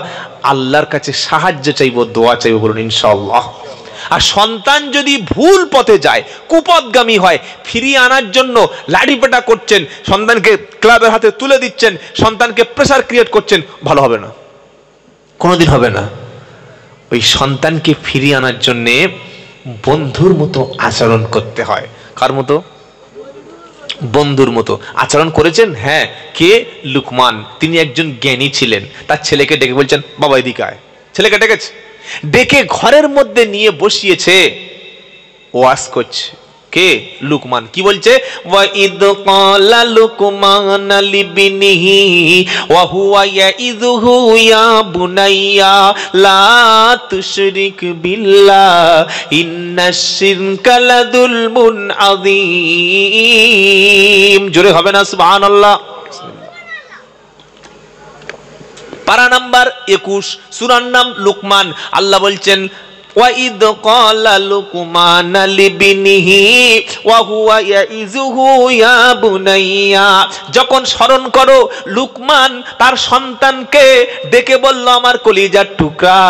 আল্লাহর কাছে সাহায্য চাইব, দোয়া চাইব, বলুন ইনশাআল্লাহ। আর সন্তান যদি ভুল পথে যায়, কুপথগামী হয়, ফিরিয়ে আনার জন্য লাঠিপেটা করছেন, সন্তানকে ক্লাবের হাতে তুলে দিচ্ছেন, সন্তানকে প্রেসার ক্রিয়েট করছেন, ভালো হবে না, কোনোদিন হবে না। ওই সন্তানকে ফিরিয়ে আনার জন্য বন্ধুর মতো আচরণ করতে হয়। কার মতো? বন্ধুর মতো আচরণ করেছেন। হ্যাঁ, কে? লুকমান। তিনি একজন জ্ঞানী ছিলেন। তার ছেলেকে ডেকে বলছেন, বাবা এদিকে আয়। ছেলেকে ডেকেছে, ডেকে ঘরের মধ্যে নিয়ে বসিয়েছে, ওয়াজ করছে। কে? লুকমান। কি বলছে? ওয়াইদ ক্বালা লুকমান লিবনিহি ওয়া হুয়া ইয়াইযুহু ইয়া বুনাইয়া লা তুশরিক বিল্লাহ ইন্নাশ শিরকা লাযুলমুন আযীম। জোরে হবে না সুবহানাল্লাহ? পারা নাম্বার 21, সূরার নাম লুকমান। আল্লাহ বলছেন, ওয়াইদ ক্বালা লুকমান লিবনিহি ওয়া হুয়া ইয়াইযুহু ইয়া বুনাইয়া। যখন স্মরণ করো, লুকমান তার সন্তানকে ডেকে বলল, আমার কলিজার টুকরা।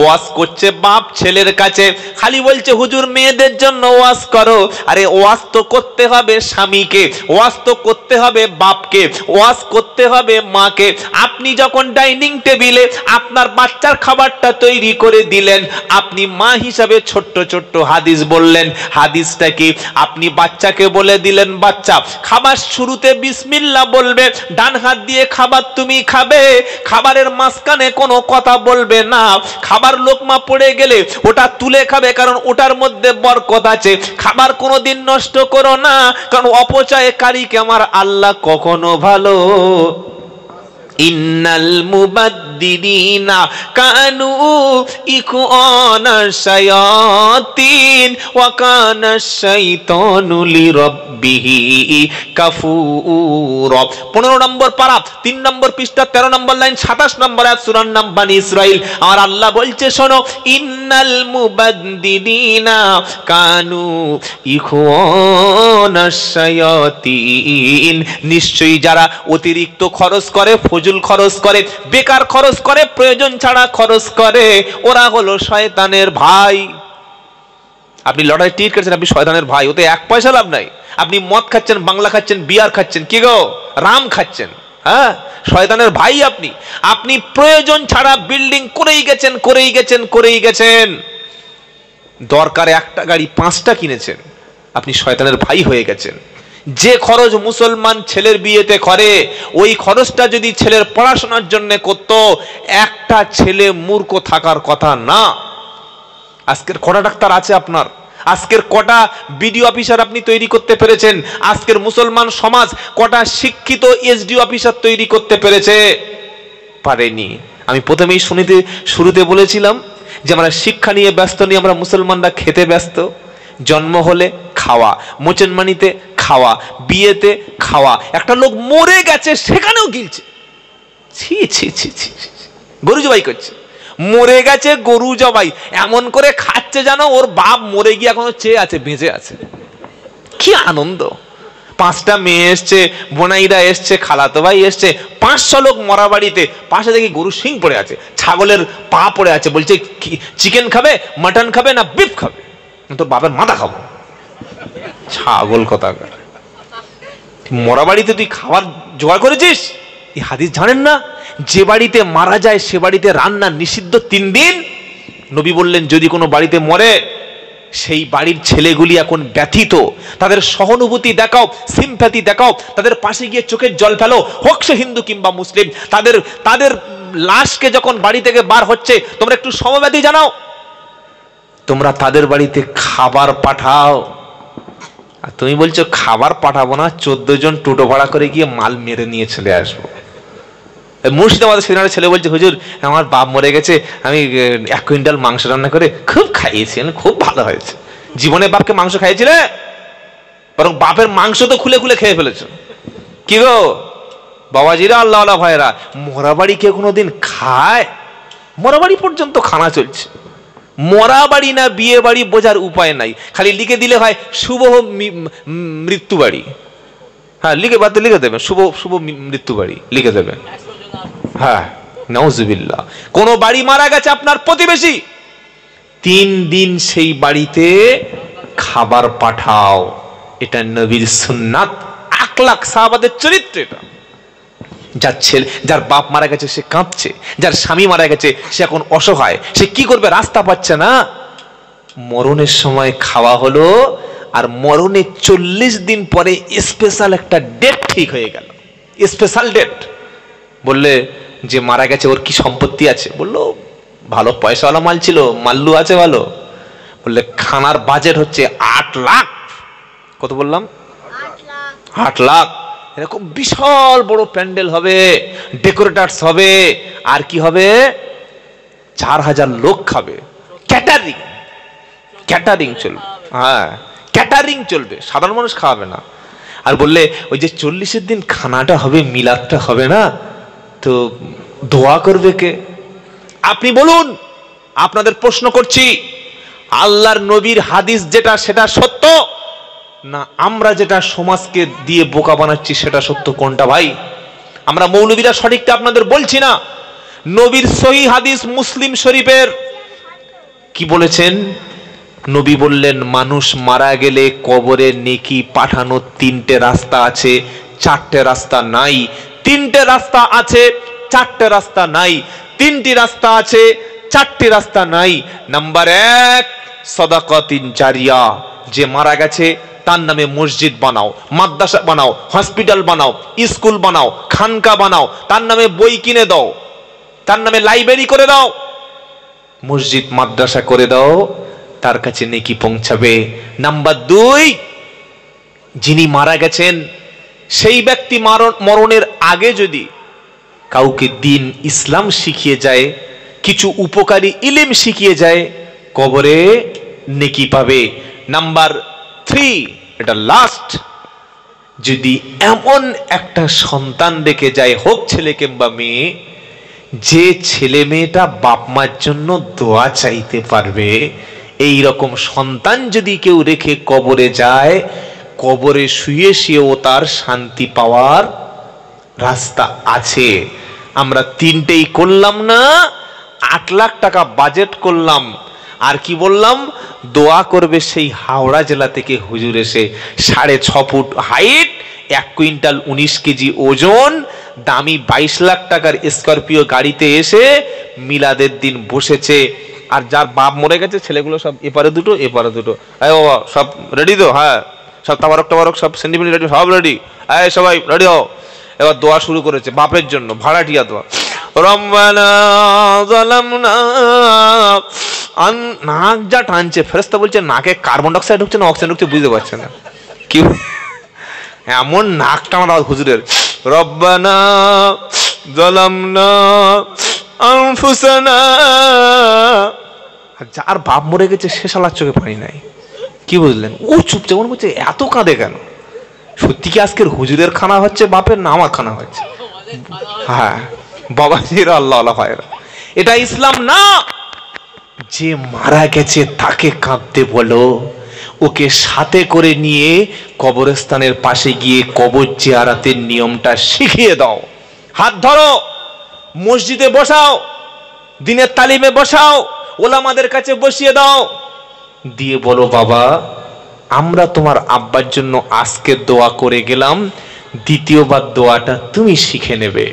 ওয়াজ করছে বাপ ছেলের কাছে, খালি বলছে হুজুর মেয়েদের জন্য ওয়াজ করো। আরে ওয়াজ তো করতে হবে স্বামীকে, ওয়াজ তো করতে হবে বাপকে, ওয়াজ করতে হবে মাকে। আপনি যখন ডাইনিং টেবিলে আপনার বাচ্চার খাবারটা তৈরি করে দিলেন, আপনি মা হিসাবে ছোট্ট ছোট্ট হাদিস বললেন। হাদিসটা কি? আপনি বাচ্চাকে বলে দিলেন, বাচ্চা খাবার শুরুতে বিসমিল্লাহ বলবে, ডান হাত দিয়ে খাবার তুমি খাবে, খাবারের মাঝখানে কোনো কথা বলবে না, খাবার লোকমা পড়ে গেলে ওটা তুলে খাবে, কারণ ওটার মধ্যে বরকত আছে। খাবার কোনোদিন নষ্ট করো না, কারণ অপচয়কারীকে আমার আল্লাহ কখনো ভালো। ইন্নাল মুবাদ্দিরিনা কানু ইখওয়ানাশ শায়াতিন ওয়া কানাশ শাইতানু লিরাব্বিহি কাফুর। 15 নম্বর পারা, 3 নম্বর পৃষ্ঠা, 13 নম্বর লাইন, 27 নম্বর আয়াত, সূরার নাম বনী ইসরাইল। আর আল্লাহ বলছে শোনো, ইন্নাল মুবাদ্দিরিনা কানু ইখওয়ানাশ শায়াতিন, নিশ্চয়ই যারা অতিরিক্ত খরচ করে, ফজুল খরচ করে, বেকার খরচ করে, প্রয়োজন ছাড়া খরচ করে, ওরা হলো শয়তানের ভাই। আপনি লটারি টিকিট কাটছেন, আপনি শয়তানের ভাই, ওতে 1 পয়সা লাভ নাই। আপনি মদ খাচ্ছেন, বাংলা খাচ্ছেন, বিয়ার খাচ্ছেন, কি গো রাম খাচ্ছেন, হ্যাঁ, শয়তানের ভাই আপনি। আপনি প্রয়োজন ছাড়া বিল্ডিং করেই গেছেন, করেই গেছেন, করেই গেছেন। দরকারে 1টা গাড়ি 5টা কিনেছেন, আপনি শয়তানের ভাই হয়ে গেছেন। যে খরচ মুসলমান ছেলের বিয়েতে করে, ওই খরচটা যদি ছেলের পড়াশোনার জন্য করত, একটা ছেলে মূর্খ থাকার কথা না। আজকের কটা ডাক্তার আছে আপনার? আজকের কটা বিডিও অফিসার আপনি তৈরি করতে পেরেছেন? আজকের মুসলমান সমাজ কটা শিক্ষিত এসডিও অফিসার তৈরি করতে পেরেছে? পারেনি। আমি প্রথমেই শুরুতে বলেছিলাম যে আমরা শিক্ষা নিয়ে ব্যস্ত নিয়ে, আমরা মুসলমানরা খেতে ব্যস্ত। জন্ম হলে খাওয়া, মোচনমানিতে খাওয়া, বিয়েতে খাওয়া। একটা লোক মরে গেছে সেখানেও গিলছে, ছি ছি ছি ছি, গরু জবাই করছে। মরে গেছে গরু জবাই, এমন করে খাচ্ছে যেন ওর বাপ মরে গিয়ে এখনো চেয়ে আছে, বেঁচে আছে। কি আনন্দ! 5টা মেয়ে এসছে, বোনাইরা এসছে, খালাতো ভাই এসছে, 500 লোক মরা বাড়িতে। পাশে দেখি গরু শিং পড়ে আছে, ছাগলের পা পড়ে আছে, বলছে চিকেন খাবে, মাটন খাবে না বিফ খাবে? তোর বাপের মাথা খাবো। ছাগল কথা, মরা বাড়িতে তুই খাবার জোগাড় করেছিস? এই হাদিস জানেন না? যে বাড়িতে মারা যায় সে বাড়িতে রান্না নিষিদ্ধ 3 দিন। নবী বললেন যদি কোনো বাড়িতে মরে, সেই বাড়ির ছেলেগুলি এখন ব্যথিত, তাদের সহানুভূতি দেখাও, সিম্প্যাথি দেখাও, তাদের পাশে গিয়ে চোখের জল ফেলো, হোক সে হিন্দু কিংবা মুসলিম। তাদের লাশকে যখন বাড়ি থেকে বার হচ্ছে, তোমরা একটু সমবেদী জানাও, তোমরা তাদের বাড়িতে খাবার পাঠাও। আর তুমি বলছো খাবার পাঠাবো না, 14 জন টোটো ভাড়া করে গিয়ে মাল মেরে নিয়ে চলে আসবো। মুর্শিদাবাদের সেদিনের ছেলে বলছে হুজুর আমার বাপ মরে গেছে, আমি 1 কুইন্টাল মাংস রান্না করে খুব খাইয়েছি, খুব ভালো হয়েছে। জীবনে বাপকে মাংস খাইয়েছিলে? বরং বাপের মাংস তো খুলে খুলে খেয়ে ফেলেছ। কি গো বাবাজিরা, আল্লাহ ভাইরা, মরা বাড়ি কে কোনোদিন খায়? মরা বাড়ি পর্যন্ত খানা চলছে। মরা বাড়ি না বিয়ে বাড়ি বোঝার উপায় নাই, খালি লিখে দিলে হয় শুভ মৃত্যু বাড়ি। হ্যাঁ, লিখে দেবেন শুভ মৃত্যু বাড়ি, লিখে দেবেন। হ্যাঁ, নাউজুবিল্লাহ। কোন বাড়ি মারা গেছে আপনার প্রতিবেশী, 3 দিন সেই বাড়িতে খাবার পাঠাও। এটা নবীর সুন্নাত, আখলাক, সাহাবাদের চরিত্র। এটা যার বাপ মারা গেছে সে কাঁদছে, যার স্বামী মারা গেছে সে এখন অসহায়, সে কি করবে, রাস্তা পাচ্ছে না। মরণের সময় খাওয়া হলো, আর মরণের 40 দিন পরে স্পেশাল একটা ডেট ঠিক হয়ে গেল। স্পেশাল ডেট বললে যে মারা গেছে ওর কি সম্পত্তি আছে? বললো ভালো পয়সাওয়ালা মাল ছিল, মাল্লু আছে ভালো। বললে খানার বাজেট হচ্ছে 8 লাখ। কত বললাম? 8 লাখ। এরকম বিশাল বড় প্যান্ডেল হবে, ডেকোরেটার্স হবে, আর কি হবে, 4000 লোক খাবে। ক্যাটারিং চলবে। হ্যাঁ, ক্যাটারিং চলবে, সাধারণ মানুষ খাওয়াবে না। আর বললে ওই যে 40-এর দিন খানাটা হবে, মিলাদটা হবে না, তো দোয়া করবে কে? আপনি বলুন। আপনাদের প্রশ্ন করছি, আল্লাহর নবীর হাদিস যেটা সেটা সত্য না আমরা যেটা সমাজকে দিয়ে বোকা বানাচ্ছি সেটা সত্য? কোনটা ভাই? আমরা মৌলবীরা সঠিকটা আপনাদের বলছি না। নবীর সহিহ হাদিস মুসলিম শরীফের কি বলেছেন? নবী বললেন মানুষ মারা গেলে কবরে নেকি পাঠানোর 3টে রাস্তা আছে, 4টে রাস্তা নাই। 3টে রাস্তা আছে, 4টে রাস্তা নাই। 3টি রাস্তা আছে, চারটি রাস্তা নাই। নাম্বার 1, সাদাকাতিন জারিয়া, যে মারা গেছে তার নামে মসজিদ বানাও, মাদ্রাসা বানাও, হসপিটাল বানাও, স্কুল বানাও, খানকা বানাও, তার নামে বই কিনে দাও, তার নামে লাইব্রেরি করে দাও, মসজিদ মাদ্রাসা করে দাও, তার কাছে নেকি পৌঁছাবে। নাম্বার 2, যিনি মারা গেছেন সেই ব্যক্তি মরণের আগে যদি কাউকে দিন ইসলাম শিখিয়ে যায়, কিছু উপকারী ইলম শিখিয়ে যায়, কবরে নেকি পাবে। নাম্বার 3, এটা লাস্ট, যদি এমন একটা সন্তান রেখে যায়, হোক ছেলে কিংবা মেয়ে, যে ছেলে মেয়েটা বাপ মার জন্য দোয়া চাইতে পারবে, এই রকম সন্তান যদি কেউ রেখে কবরে যায়, কবরে শুয়ে শুয়েও তার শান্তি পাওয়ার রাস্তা আছে। আমরা 3টেই করলাম না, 8 লাখ টাকা বাজেট করলাম, আর কি বললাম, দোয়া করবে সেই হাওড়া জেলা থেকে হুজুর এসে, 6.5 ফুট হাইট, 1 কুইন্টাল 19 কেজি ওজন, দামি 22 লাখ টাকার স্করপিও গাড়িতে এসে মিলাদের দিন বসেছে। আর যার বাপ মরে গেছে, ছেলেগুলো সব এপারে দুটো এপারে দুটো, এই বাবা সব রেডি তো? হ্যাঁ, সব তাবারক সব সেন্টিমেন্ট রেডি, সব রেডি, এই সবাই রেডি হও। এবার দোয়া শুরু করেছে বাপের জন্য, ভাড়াটিয়া দোয়া। রব্বানা যালামনা, নাক যা টানছে, ফেরেশতা বলছে নাকে কার্বন ডাইঅক্সাইড ঢুকছে না অক্সিজেন ঢুকছে বুঝতে পারছে না, কি এমন নাক টানা হুজুরের। রব্বানা যালামনা আনফুসানা, যার বাপ মরে গেছে সে শালার চোখে পানি নাই, কি বুঝলেন? ও চুপচাপ বলছে এত কাঁদে কেন? সত্যি কি আজকের হুজুরের খানা হচ্ছে বাপের, না আমার খানা হচ্ছে? হ্যাঁ, বাবাজিরা আল্লাহ ভাইরা, এটা ইসলাম না। যে মারা গেছে তাকে কাঁদতে বলো, ওকে সাথে করে নিয়ে কবরস্থানের পাশে গিয়ে কবর জিয়ারতের নিয়মটা শিখিয়ে দাও। হাত ধরো, মসজিদে বসাও, দিনের তালিমে বসাও, ওলামাদের কাছে বসিয়ে দাও, দিয়ে বলো বাবা আমরা তোমার আব্বার জন্য আজকে দোয়া করে গেলাম, দ্বিতীয়বার দোয়াটা তুমি শিখে নেবে,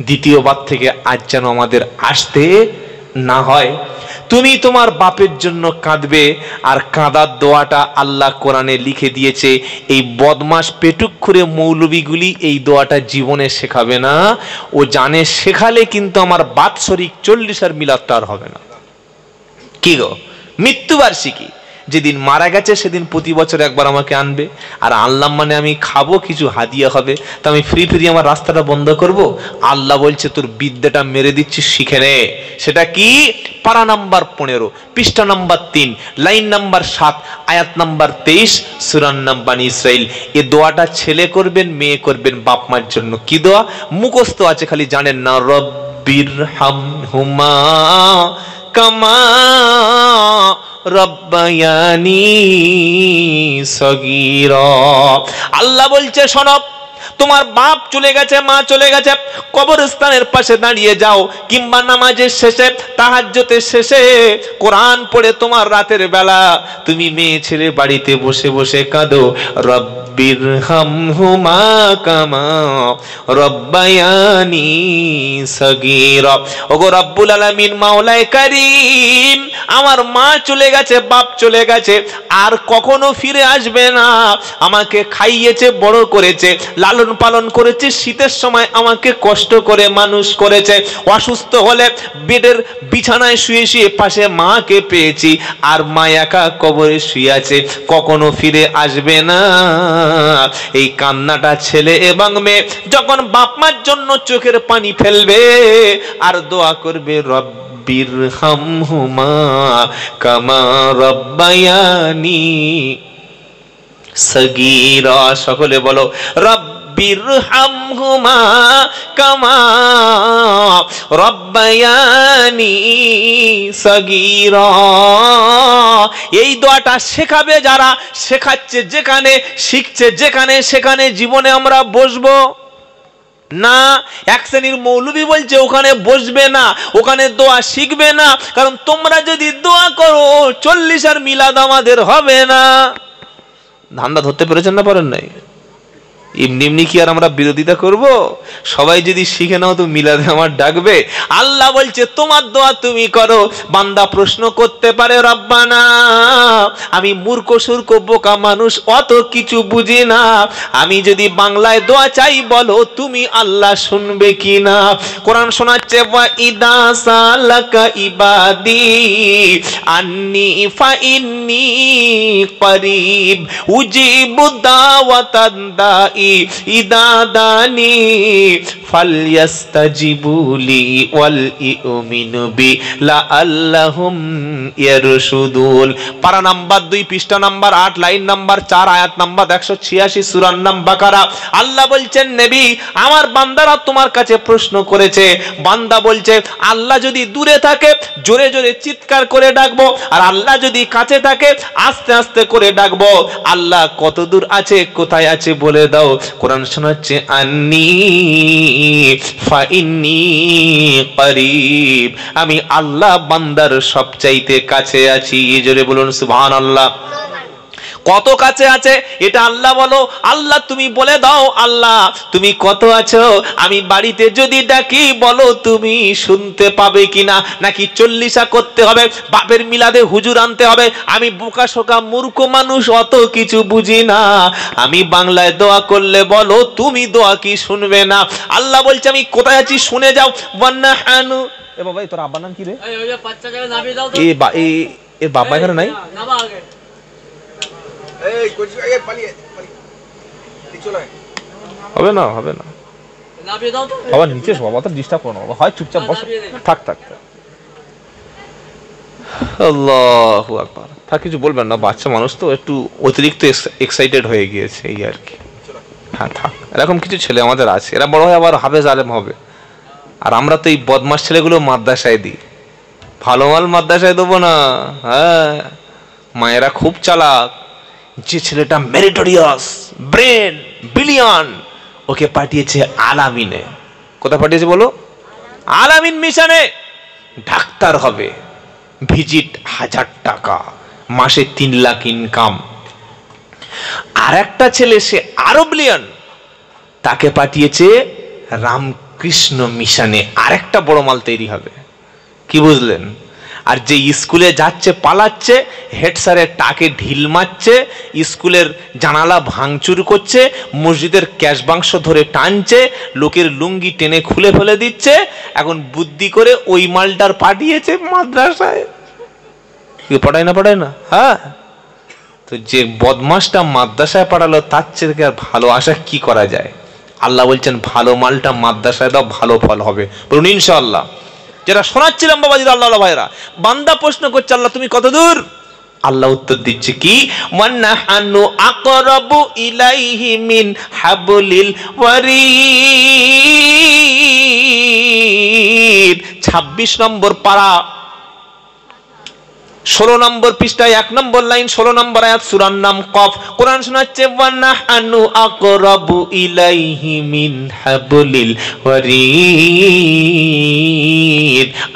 দ্বিতীয়বার থেকে আজ যেন আমাদের আসতে না হয়। তুমি তোমার বাপের জন্য কাঁদবে, আর কাঁদার দোয়াটা আল্লাহ কোরআনে লিখে দিয়েছে। এই বদমাস পেটুক্ষুরে মৌলবীগুলি এই দোয়াটা জীবনে শেখাবে না, ও জানে শেখালে কিন্তু আমার বাৎসরিক 40 মিলাদটা আর হবে না। কি গো, মৃত্যুবার্ষিকী যেদিন মারা গেছে সেদিন প্রতি বছর একবার আমাকে আনবে, আর আনলাম মানে আমি খাবো, কিছু হাদিয়া হবে, তা আমি ফ্রি আমার রাস্তাটা বন্ধ করব? আল্লাহ বলছে তোর বিদ্যাটা মেরে দিচ্ছি, শিখে নে। সেটা কি? পারা নাম্বার 15, পৃষ্ঠা নাম্বার 3, লাইন নাম্বার 7, আয়াত নাম্বার 23, সূরা বনী ইসরাইল। এ দোয়াটা ছেলে করবেন, মেয়ে করবেন, বাপ মার জন্য। কি দোয়া? মুখস্থ আছে, খালি জানেন না। রব্বির হামহুমা কামা রব্বায়ানি সগীরা। আল্লাহ বলছে শোনো, তোমার বাপ চলে গেছে, মা চলে গেছে, কবরস্থানের পাশে দাঁড়িয়ে যাও, কিংবা নামাজের শেষে, তাহাজ্জুদের শেষে কোরআন পড়ে তোমার রাতের বেলা তুমি মেয়ে ছেলে বাড়িতে বসে বসে কাঁদো, রব্বির হামহুমা কামা রব্বায়ানি সগীরা। ওগো রব্বুল আলামিন, মাওলায়ে কারীম, আমার মা চলে গেছে, বাপ চলে গেছে, আর কখনো ফিরে আসবে না। আমাকে খাইয়েছে, বড় করেছে, লালন পালন করেছে, শীতের সময় আমাকে কষ্ট করে মানুষ করেছে, অসুস্থ হলে বেডের বিছানায় শুয়ে শুয়ে পাশে মাকে পেয়েছি, আর মা একা কবরে শুয়ে আছে, কখনো ফিরে আসবে না। এই কান্নাটা ছেলে এবং মেয়ে যখন বাপ মার জন্য চোখের পানি ফেলবে আর দোয়া করবে, রব্বির হামহুমা কামা রব্বায়ানি সগীরা। সকলে বলো, রব্বির হামহুমা কামা রব্বায়ানি সগীরা। এই দোয়াটা শেখাবে যারা, শেখাচ্ছে যেখানে, শিখছে যেখানে, সেখানে জীবনে আমরা বসবো না। এক শ্রেণীর মৌলবী বলছে ওখানে বসবে না, ওখানে দোয়া শিখবে না, কারণ তোমরা যদি দোয়া করো 40 মিলাদ আমাদের হবে না। ধান্দা ধরতে পেরেছেন না পারেন নাই? এমনি এমনি কি আর আমরা বিরোধিতা করব? সবাই যদি শিখে নাও তো মিলাদে আমার ডাকবে। আল্লাহ বলছে তোমার দোয়া তুমি করো। বান্দা প্রশ্ন করতে পারে, রব্বানা আমি মূর্খ সুর্খ বোকা মানুষ, অত কিছু বুঝি না, আমি যদি বাংলায় দোয়া চাই বলো তুমি আল্লাহ শুনবে কি না? কোরআন শোনাচ্ছে, ওয়া ইদা সালাকা ইবাদি আন্নি ফাইন্নি করিব উজিবু দাওয়াতাদ দাই ইদা দানি ফালইস্তাজিবুলি ওয়াল ইউমিনু বি লাআল্লাহুম ইয়ারশুদুন। পারা নাম্বার 2 পৃষ্ঠা নাম্বার 8 লাইন নাম্বার 4 আয়াত নাম্বার 186 সূরা নাম বাকারা। আল্লাহ বলছেন, নবী আমার বান্দারা তোমার কাছে প্রশ্ন করেছে। বান্দা বলছে আল্লাহ যদি দূরে থাকে জোরে জোরে চিৎকার করে ডাকবো, আর আল্লাহ যদি কাছে থাকে আস্তে আস্তে করে ডাকবো। আল্লাহ কত দূর আছে, কোথায় আছে বলে দাও। কোরআন শোনাচ্ছে, আন্নি ফাইন্নি করিব, আমি আল্লাহ বান্দার সবচাইতে কাছে আছি। জোরে বলুন সুবহানাল্লাহ। কত কাছে আছে এটা আল্লাহ বলো। আল্লাহ তুমি বলে দাও, আল্লাহ তুমি কত আছো? আমি বাড়িতে যদি ডাকি বলো তুমি শুনতে পাবে কিনা? নাকি 40 করতে হবে, বাপের মিলাদে হুজুর আনতে হবে? আমি বোকা শোকা মূর্খ মানুষ, অত কিছু বুঝি না, আমি বাংলায় দোয়া করলে বলো তুমি দোয়া কি শুনবে না? আল্লাহ বলছে আমি কোথায় আছি শুনে যাও। ওয়ান্নাহানু এ বাবা, তোর আব্বার নাম কি রে? এর বাবা এখানে নাই? হবে না, হবে না, বাবা নিচে বাবা তো ডিস্টার্ব করো না, হয় চুপচাপ বসো, থাক থাক। আল্লাহু আকবার। থাক, কিছু বলবেন না, বাচ্চা মানুষ তো একটু অতিরিক্ত এক্সাইটেড হয়ে গিয়েছে এই আর কি। হ্যাঁ থাক, এরকম কিছু ছেলে আমাদের আছে, এরা বড় হয়ে আবার হাফেজ আলেম হবে। আর আমরা তো এই বদমাস ছেলেগুলো মাদ্রাসায় দিই, ভালো মাল মাদ্রাসায় দেবো না। হ্যাঁ, মায়েরা খুব চালাক। যে ছেলেটা মেরিটোরিয়াস, ব্রেন বিলিয়ন, ওকে পাঠিয়েছে আলামিনে। কোথায় পাঠিয়েছে বলো? আলামিন মিশনে। ডাক্তার হবে, ভিজিট 1000 টাকা, মাসে 3 লাখ ইনকাম। আর একটা ছেলে সে আরো ব্রিলিয়ান, তাকে পাঠিয়েছে রামকৃষ্ণ মিশনে, আরেকটা বড় মাল তৈরি হবে। কি বুঝলেন? আর যে স্কুলে যাচ্ছে পালাচ্ছে, হেড স্যারের টাকে ঢিল মারছে, স্কুলের জানালা ভাঙচুর করছে, মসজিদের ক্যাশ বাক্স ধরে টানছে, লোকের লুঙ্গি টেনে খুলে ফেলে দিচ্ছে, এখন বুদ্ধি করে ওই মালটার পাঠিয়েছে মাদ্রাসায়। পড়ায় না, পড়ায় না? হ্যাঁ, তো যে বদমাসটা মাদ্রাসায় পাঠালো তার থেকে আর ভালো আশা কি করা যায়? আল্লাহ বলছেন ভালো মালটা মাদ্রাসায় দাও, ভালো ফল হবে। বলুন ইনশাআল্লাহ। যেটা শোনাচ্ছিলাম বাবাজি, আল্লাহ ভাইরা, বান্দা প্রশ্ন করছে আল্লাহ তুমি কত দূর? আল্লাহ উত্তর দিচ্ছে কি, ওয়ান্নাহানু আকরাবু ইলাইহি মিন হাবলিল ওয়ারিদ। 26 নম্বর পারা, 16 নম্বর পৃষ্ঠায় 1 নম্বর লাইন, 16 নম্বর আয়াত, সূরার নাম কফ। কোরআন শোনাচ্ছে, ওয়ানাহানু আকরাবু ইলাইহি মিন হাবলিল ওয়ারিদ,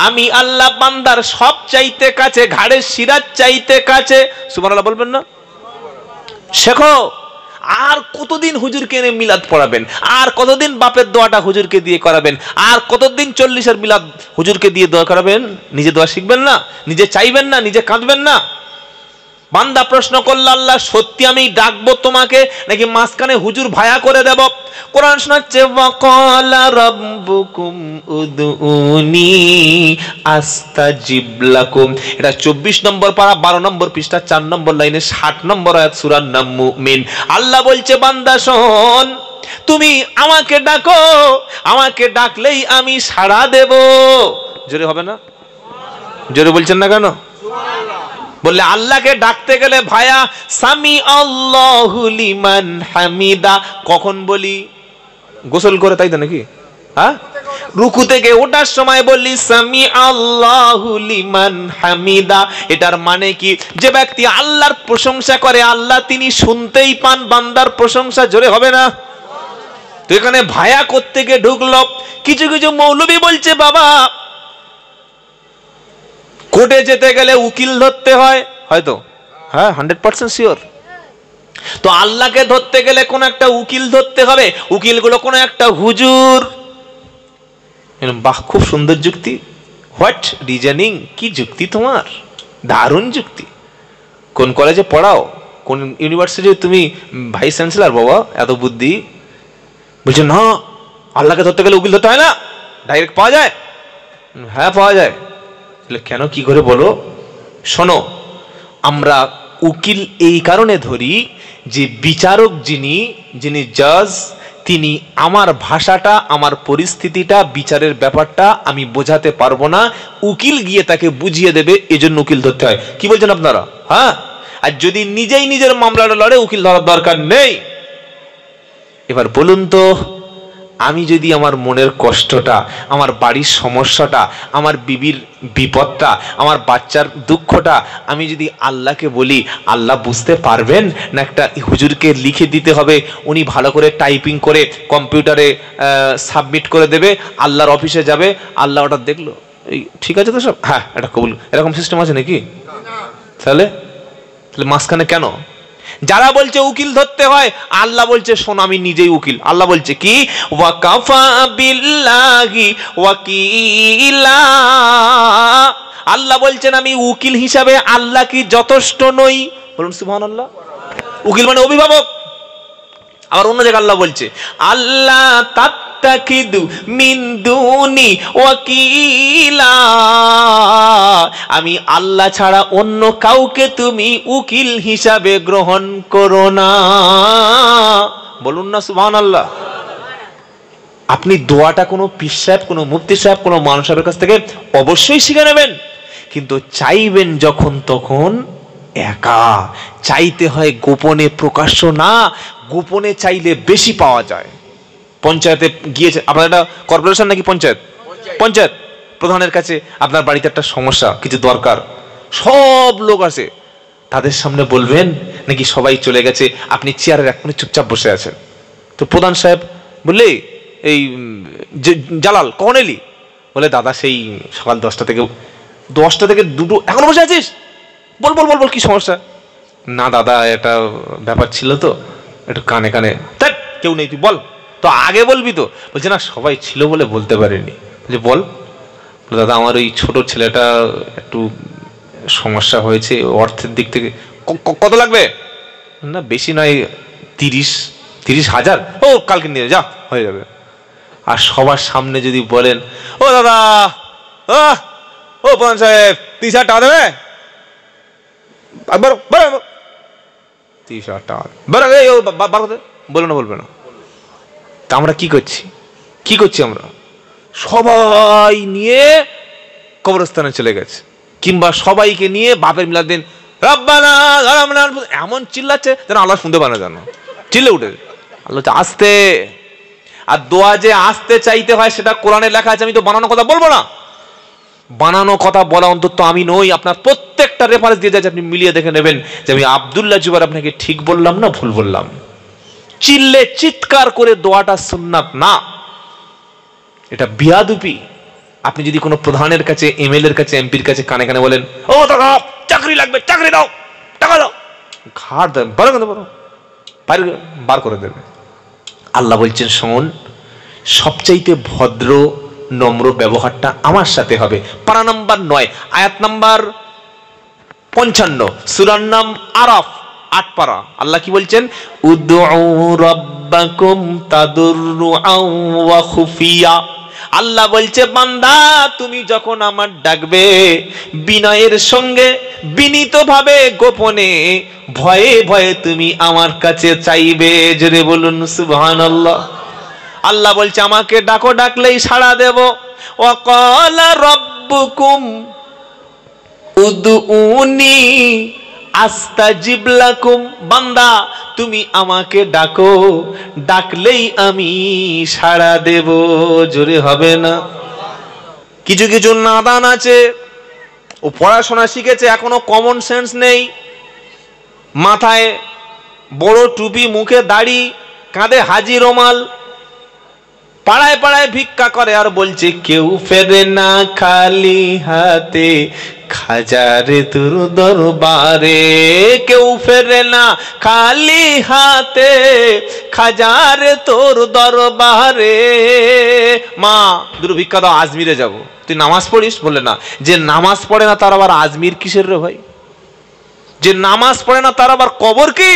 আমি আল্লাহ বান্দার সব চাইতে কাছে, ঘাড়ের শিরার চাইতে কাছে। সুবহানাল্লাহ বলবেন না? শেখো। আর কতদিন হুজুরকে এনে মিলাদ পড়াবেন? আর কতদিন বাপের দোয়াটা হুজুরকে দিয়ে করাবেন? আর কতদিন 40 মিলাদ হুজুরকে দিয়ে দোয়া করাবেন? নিজে দোয়া শিখবেন না? নিজে চাইবেন না? নিজে কাঁদবেন না? বান্দা প্রশ্ন করল, আল্লাহ সত্যি আমি ডাকবো তোমাকে, নাকি মাঝখানে হুজুর ভায়া করে দেব? কোরআন শোনাচ্ছে, ওয়াকালা রাব্বুকুম উদউনি আস্তাজিব লাকুম। এটা 24 নম্বর পারা, 12 নম্বর পৃষ্ঠা, 4 নম্বর লাইনে, 60 নম্বর আয়াত, সূরার নাম মুমিন। আল্লাহ বলছে বান্দা শোন, তুমি আমাকে ডাকো, আমাকে ডাকলেই আমি সাড়া দেব। জোরে হবে না? জোরে বলছেন না কেন? বললে আল্লাহকে ডাকতে গেলে ভায়া সামি আল্লাহু লিমান হামিদা কখন বলি? গোসল করে, তাই তো নাকি? হ্যাঁ, রুকু থেকে ওঠার সময় বললি সামি আল্লাহু লিমান হামিদা। এটার মানে কি? যে ব্যক্তি আল্লাহর প্রশংসা করে আল্লাহ তিনি শুনতেই পান বান্দার প্রশংসা। জোরে হবে না? তো এখানে ভায়া করতে গিয়ে ঢুকলো। কিছু কিছু মৌলবী বলছে বাবা কোর্টে যেতে গেলে উকিল ধরতে হয়, হয়তো? হ্যাঁ, 100% শিওর। তো আল্লাহকে ধরতে গেলে কোন একটা উকিল ধরতে হবে, উকিলগুলো কোন একটা হুজুর। বাহ, খুব সুন্দর যুক্তি, হোয়াট রিজনিং, কি যুক্তি তোমার, দারুণ যুক্তি। কোন কলেজে পড়াও, কোন ইউনিভার্সিটি তুমি ভাইস চ্যান্সেলর? বাবা এত বুদ্ধি। বলছে না, আল্লাহকে ধরতে গেলে উকিল ধরতে হয় না, ডাইরেক্ট পাওয়া যায়। হ্যাঁ পাওয়া যায়। কেন, কি করে বলো? শোনো, আমরা উকিল এই কারণে ধরি যে বিচারক যিনি জাজ, তিনি আমার ভাষাটা, আমার পরিস্থিতিটা, বিচারের ব্যাপারটা আমি বোঝাতে পারবো না, উকিল গিয়ে তাকে বুঝিয়ে দেবে, এজন্য উকিল ধরতে হয়। কি বলছেন আপনারা? হ্যাঁ। আর যদি নিজেই নিজের মামলাটা লড়ে, উকিল ধরার দরকার নেই। এবার বলুন তো, আমি যদি আমার মনের কষ্টটা, আমার বাড়ির সমস্যাটা, আমার বিবির বিপদটা, আমার বাচ্চার দুঃখটা আমি যদি আল্লাহকে বলি, আল্লাহ বুঝতে পারবেন না? একটা হুজুরকে লিখে দিতে হবে, উনি ভালো করে টাইপিং করে কম্পিউটারে সাবমিট করে দেবে, আল্লাহর অফিসে যাবে, আল্লাহ ওটা দেখলো, এই ঠিক আছে তো সব, হ্যাঁ এটা কবুল, এরকম সিস্টেম আছে নাকি? তাহলে মাঝখানে কেন? যারা বলছে উকিল ধরতে হয়, আল্লাহ বলছে শোনো আমি নিজেই উকিল। আল্লাহ বলছে কি? ওয়াকাফা বিল্লাহি ওয়াকিলা। আল্লাহ বলছেন আমি উকিল হিসাবে আল্লাহ কি যথেষ্ট নই? বলুন সুবহানাল্লাহ। উকিল মানে অভিভাবক। আবার অন্য জায়গায় আল্লাহ বলছে আল্লাহ তাত্তাকিদু মিন দুনি ওয়াকিলা, আমি আল্লাহ ছাড়া অন্য কাউকে তুমি উকিল হিসাবে গ্রহণ করো না। বলুন না সুবহানাল্লাহ। আপনি দোয়াটা কোনো পীর সাহেব, কোনো মুফতি সাহেব, কোনো মানুষ সাহেবের কাছ থেকে অবশ্যই শিখে নেবেন, কিন্তু চাইবেন যখন তখন একা চাইতে হয়, গোপনে, প্রকাশ্য না। গোপনে চাইলে বেশি পাওয়া যায়। পঞ্চায়েতে গিয়েছে, আপনার একটা কর্পোরেশন নাকি পঞ্চায়েত, পঞ্চায়েত প্রধানের কাছে আপনার বাড়িতে একটা সমস্যা, কিছু দরকার, সব লোক আছে, তাদের সামনে বলবেন নাকি সবাই চলে গেছে, আপনি চেয়ারের এক কোণে চুপচাপ বসে আছেন। তো প্রধান সাহেব বললে এই জালাল কখন এলি? বলে দাদা সেই সকাল 10টা থেকে 2 এখনো বসে আছিস? বল বল বল বল, কি সমস্যা? না দাদা এটা ব্যাপার ছিল তো, একটু কানে কানে। কেউ নেই, তুই বল তো, আগে বলবি তো। বলছে না সবাই ছিল বলে বলতে পারিনি। বলছে বল। দাদা আমার ওই ছোট ছেলেটা একটু সমস্যা হয়েছে অর্থের দিক থেকে। কত লাগবে? না বেশি নয়, 30,000। ও কালকে নিয়ে যা, হয়ে যাবে। আর সবার সামনে যদি বলেন ও দাদা, ও প্রধান সাহেব 30,000 টাকা দেবে, 30,000 টাকা বলবে না, বলবে না। তা আমরা কি করছি, কি করছি? আমরা সবাই নিয়ে কবরস্থানে চলে গেছে, কিংবা সবাইকে নিয়ে বাপের মিলাদ দিন রব্বানা যালামনা, এমন চিল্লাচ্ছে যেন আল্লাহ শুনতে পারে না, জানো চিল্লে উঠে। আল্লাহ আস্তে, আর দোয়া যে আস্তে চাইতে হয় সেটা কোরআনে লেখা আছে, আমি তো বানানো কথা বলবো না। বানানো কথা বলা অন্তত আমি নই, আপনার প্রত্যেকটা রেফারেন্স দিয়ে যাচ্ছে, আপনি মিলিয়ে দেখে নেবেন যে আমি আব্দুল্লাহ জুবাইর আপনাকে ঠিক বললাম না ভুল বললাম। চিল্লে চিৎকার করে দোয়াটা সুন্নাত না, এটা বিয়াদুপি। আপনি যদি কোনো প্রধানের কাছে, এমএলএর কাছে, এমপির কাছে কানে কানে বলেন ও দাদা চাকরি লাগবে, চাকরি দাও, টাকা দাও, ঘাড় দেন, বার করে দেবে। আল্লাহ বলছেন শোন, সবচাইতে ভদ্র নম্র ব্যবহারটা আমার সাথে হবে। পারা নাম্বার 9, আয়াত নাম্বার 55, সূরার নাম আরাফ, 8 পারা। আল্লাহ কি বলছেন? উদউ রাব্বাকুম তাদররুআন ওয়া খুফিয়া। আল্লাহ বলছে বান্দা তুমি যখন আমার ডাকবে বিনয়ের সঙ্গে, বিনীতভাবে, গোপনে, ভয়ে ভয়ে তুমি আমার কাছে চাইবে। জোরে বলুন সুবহানাল্লাহ। আল্লাহ বলছে আমাকে ডাকো, ডাকলেই সাড়া দেব। ওয়া ক্বালা রাব্বুকুম উদউনি আস্তাজিব লাকুম। বান্দা তুমি আমাকে ডাকো, ডাকলেই আমি সাড়া দেব। জোরে হবে না? কিছু কিছু নাদান আছে, ও পড়াশোনা শিখেছে, এখনো কমন সেন্স নেই, মাথায় বড় টুপি, মুখে দাড়ি, কাঁধে হাজি রুমাল, পাড়ায় পাড়ায় ভিক্ষা করে আর বলছে কেউ ফেরে না খালি হাতে, হাজারে তোর দরবারে, কেউ ফেরে না খালি হাতে, হাজারে তোর দরবারে। মা দুটো ভিক্ষা দাও, আজমিরে যাব। তুই নামাজ পড়িস? বলে না। যে নামাজ পড়ে না তার আবার আজমির কিসের রে ভাই? যে নামাজ পড়ে না তার আবার কবর কি?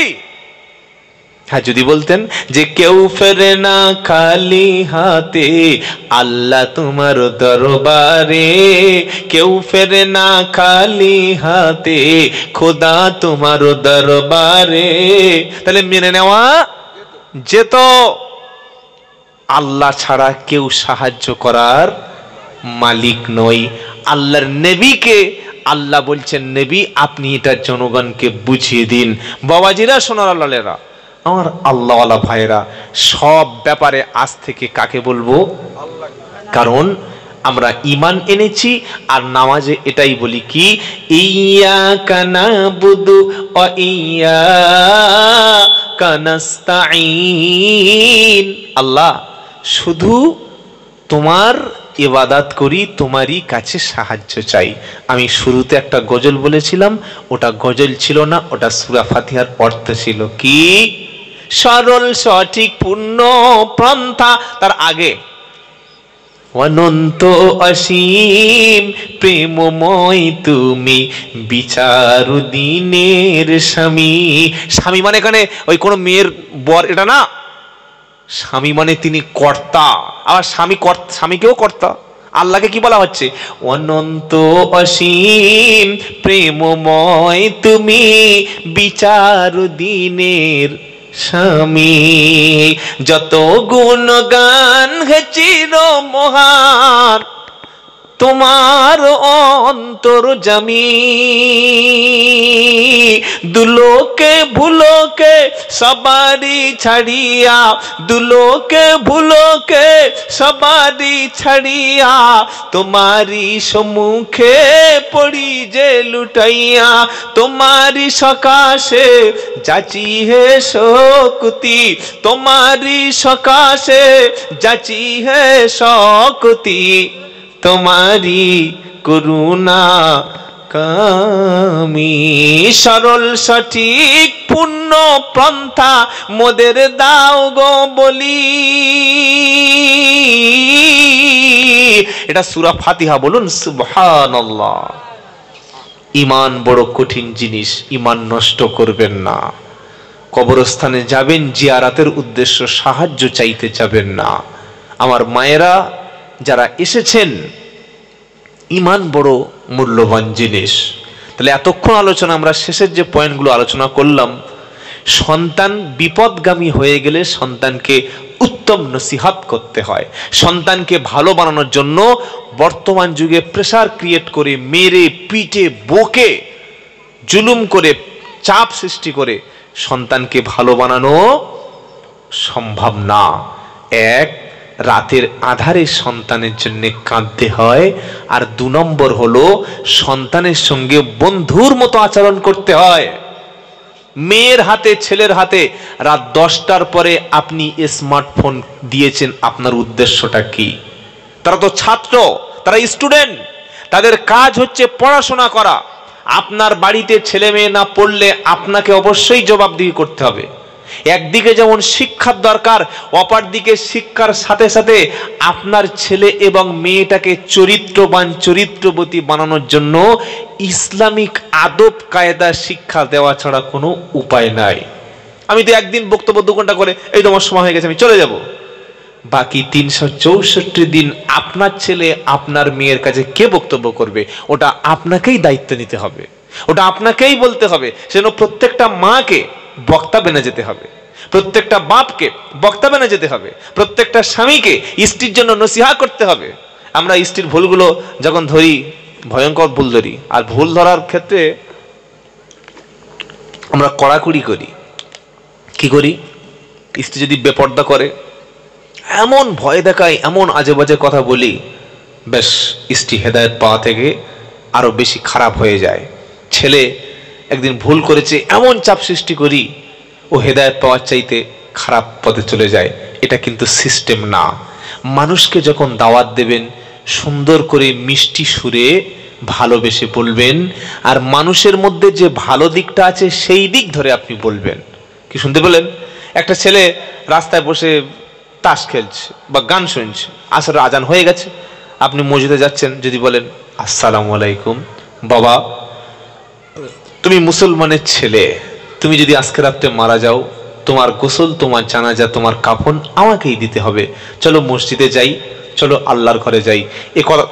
হ্যাঁ, যদি বলতেন যে কেউ ফেরে না খালি হাতে, আল্লাহ তোমার দরবারে, কেউ ফেরে না খালি হাতে, খোদা তোমার দরবারে, তাহলে মেনে নেওয়া যেত। আল্লাহ ছাড়া কেউ সাহায্য করার মালিক নয়। আল্লাহর নবীকে আল্লাহ বলছেন, নবী আপনি এটা জনগণকে বুঝিয়ে দিন। বাবাজিরা, সোনার লালেরা, আমার আল্লাহওয়ালা ভাইরা, সব ব্যাপারে আজ থেকে কাকে বলবো? কারণ আমরা ঈমান এনেছি। আর নামাজে এটাই বলি কি, ইয়াকা নাবুদু ওয়া ইয়াকা নাস্তাঈন। আল্লাহ, শুধু তোমার ইবাদত করি, তোমারই কাছে সাহায্য চাই। আমি শুরুতে একটা গজল বলেছিলাম, ওটা গজল ছিল না, ওটা সূরা ফাতিহার অর্থ ছিল কি, সরল সঠিক পূর্ণ পন্থা। তার আগে অনন্ত অসীম প্রেমময় তুমি, বিচার দিনের স্বামী। স্বামী মানে এখানে ওই কোন মেয়ের বর, এটা না। স্বামী মানে তিনি কর্তা। আবার স্বামীকেও কর্তা। আল্লাহকে কি বলা হচ্ছে? অনন্ত অসীম প্রেমময় তুমি, বিচার দিনের স্বামী। যত গুণগান হে চির মহান, তোমার অন্তর্যামী। দুলোকে ভুলোকে সবারি ছাড়িয়া, দুলোকে ভুলোকে সবারি ছাড়িয়া, তোমারি সম্মুখে পড়ি যে লুটাইয়া, তোমারি সকাশে যাচি হে শক্তি, তোমারি সকাশে যাচি হে শক্তি, তোমারি করুণা কামি। সরল সঠিক পূর্ণ পন্থা মোদের দাও গো বলি। এটা সূরা ফাতিহা, বলুন সুবহানাল্লাহ। ঈমান বড় কঠিন জিনিস, ঈমান নষ্ট করবেন না। কবরস্থানে যাবেন, জিয়ারাতের উদ্দেশ্য সাহায্য চাইতে যাবেন না। আমার মায়েরা যারা এসেছেন, ঈমান বড় মূল্যবান জিনিস। তাহলে এতক্ষণ আলোচনা, আমরা শেষের যে পয়েন্টগুলো আলোচনা করলাম, সন্তান বিপদগামী হয়ে গেলে সন্তানকে উত্তম নসিহত করতে হয়। সন্তানকে ভালো বানানোর জন্য বর্তমান যুগে প্রেসার ক্রিয়েট করে, মেরে পিটে বকে জুলুম করে চাপ সৃষ্টি করে সন্তানকে ভালো বানানো সম্ভব না। এক, রাতের আধারে সন্তানের জন্য কাঁদতে হয়। আর ২ নম্বর হলো সন্তানের সঙ্গে বন্ধুর মতো আচরণ করতে হয়। মেয়ের হাতে, ছেলের হাতে রাত 10টার পরে আপনি স্মার্টফোন দিয়েছেন, আপনার উদ্দেশ্যটা কি? তারা তো ছাত্র, তারা স্টুডেন্ট, তাদের কাজ হচ্ছে পড়াশোনা করা। আপনার বাড়িতে ছেলে মেয়ে না পড়লে আপনাকে অবশ্যই জবাবদিহি করতে হবে। একদিকে যেমন শিক্ষার দরকার, অপরদিকে শিক্ষার সাথে সাথে আপনার ছেলে এবং মেয়েটাকে চরিত্রবান, চরিত্রবতী বানানোর জন্য ইসলামিক আদব কায়দা শিক্ষা দেওয়া ছাড়া কোনো উপায় নাই। আমি তো একদিন বক্তব্য 2 ঘন্টা করে, এই তো আমার সময় হয়ে গেছে, আমি চলে যাব। বাকি 364 দিন আপনার ছেলে আপনার মেয়ের কাছে কে বক্তব্য করবে? ওটা আপনাকেই দায়িত্ব নিতে হবে, ওটা আপনাকেই বলতে হবে। সেজন্য প্রত্যেকটা মাকে বক্তা বেনে যেতে হবে, প্রত্যেকটা বাপকে বক্তা বেনে যেতে হবে, প্রত্যেকটা স্বামীকে স্ত্রীর জন্য নসিহত করতে হবে। আমরা স্ত্রীর ভুলগুলো যখন ধরি, ভয়ঙ্কর ভুল ধরি। আর ভুল ধরার ক্ষেত্রে আমরা কড়াকড়ি করি। কি করি? স্ত্রী যদি বেপর্দা করে, এমন ভয় দেখায়, এমন আজে বাজে কথা বলি, বেশ স্ত্রী হেদায়েত পাওয়া থেকে আরো বেশি খারাপ হয়ে যায়। ছেলে একদিন ভুল করেছে, এমন চাপ সৃষ্টি করি, ও হেদায়েত পাওয়ার চাইতে খারাপ পথে চলে যায়। এটা কিন্তু সিস্টেম না। মানুষকে যখন দাওয়াত দেবেন, সুন্দর করে মিষ্টি সুরে ভালোবেসে বলবেন, আর মানুষের মধ্যে যে ভালো দিকটা আছে সেই দিক ধরে আপনি বলবেন। কি শুনতে পেলেন? একটা ছেলে রাস্তায় বসে তাস খেলছে বা গান শুনছে, আসর আজান হয়ে গেছে, আপনি মসজিদে যাচ্ছেন, যদি বলেন আসসালামু আলাইকুম, বাবা তুমি মুসলমানের ছেলে, তুমি যদি আজকে রাত্রে মারা যাও, তোমার গোসল, তোমার জানাজা, তোমার কাফন আমাকেই দিতে হবে, চলো মসজিদে যাই, চলো আল্লাহর ঘরে যাই। এ কথা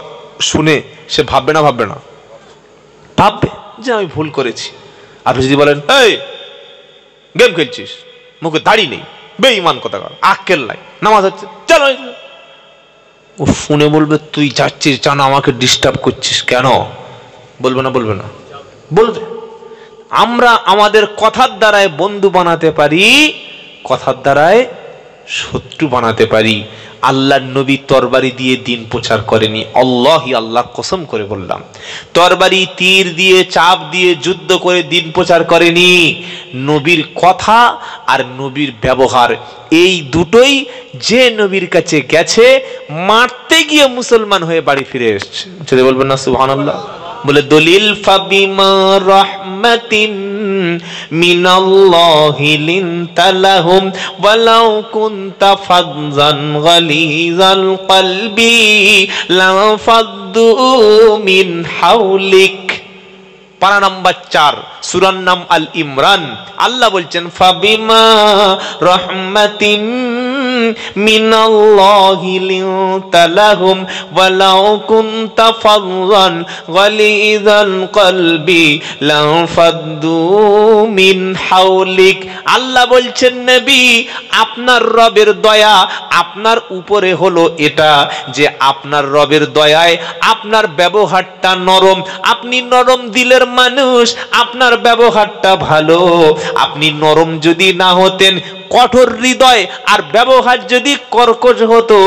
শুনে সে ভাববে না? ভাববে না? ভাববে যে আমি ভুল করেছি। আপনি যদি বলেন এই গেম খেলছিস, মুখে দাড়ি নেই, বেঈমান কথাকার, আক্কেল নাই, নামাজ হচ্ছে, চলো। ও শুনে বলবে তুই যাচ্ছিস, জানা আমাকে ডিস্টার্ব করছিস কেন? বলবে না? বলবে না? বলবে। আমরা আমাদের কথার দ্বারায় বন্ধু বানাতে পারি, কথার দ্বারায় শত্রু বানাতে পারি। আল্লাহর নবী তরবারি দিয়ে দিন প্রচার করেনি, আল্লাহর কসম করে বললাম। তরবারি, তীর দিয়ে, চাপ দিয়ে যুদ্ধ করে দিন প্রচার করেনি। নবীর কথা আর নবীর ব্যবহার, এই দুটোই যে নবীর কাছে গেছে, মারতে গিয়ে মুসলমান হয়ে বাড়ি ফিরে এসেছে। যদি বলবেন না সুবহানাল্লাহ? বলে দলিল ফাবিমা রাহমাতিন মিনাল্লাহি লিনতা লাহুম ওয়ালাউ কুনতা ফাযযান গালিযাল কলবি লাফাদ্দু মিন হাওলিক। পারা নাম্বার 4, সূরার নাম আল ইমরান। আল্লাহ বলছেন ফাবিমা রাহমাতিন মিনাল্লাহি লিনতা লাহুম ওয়ালাউ কুনতা ফাযযান গালিযাল কলবি লাফাদ্দু মিন হাওলিক। আল্লাহ বলছেন নবী, আপনার রবের দয়া আপনার উপরে হলো এটা যে আপনার রবের দয়ায় আপনার ব্যবহারটা নরম, আপনি নরম দিলের মানুষ, আপনার ব্যবহারটা ভালো। আপনি নরম যদি না হতেন, কঠোর হৃদয় আর ব্যবহার যদি কর্কশ হতো,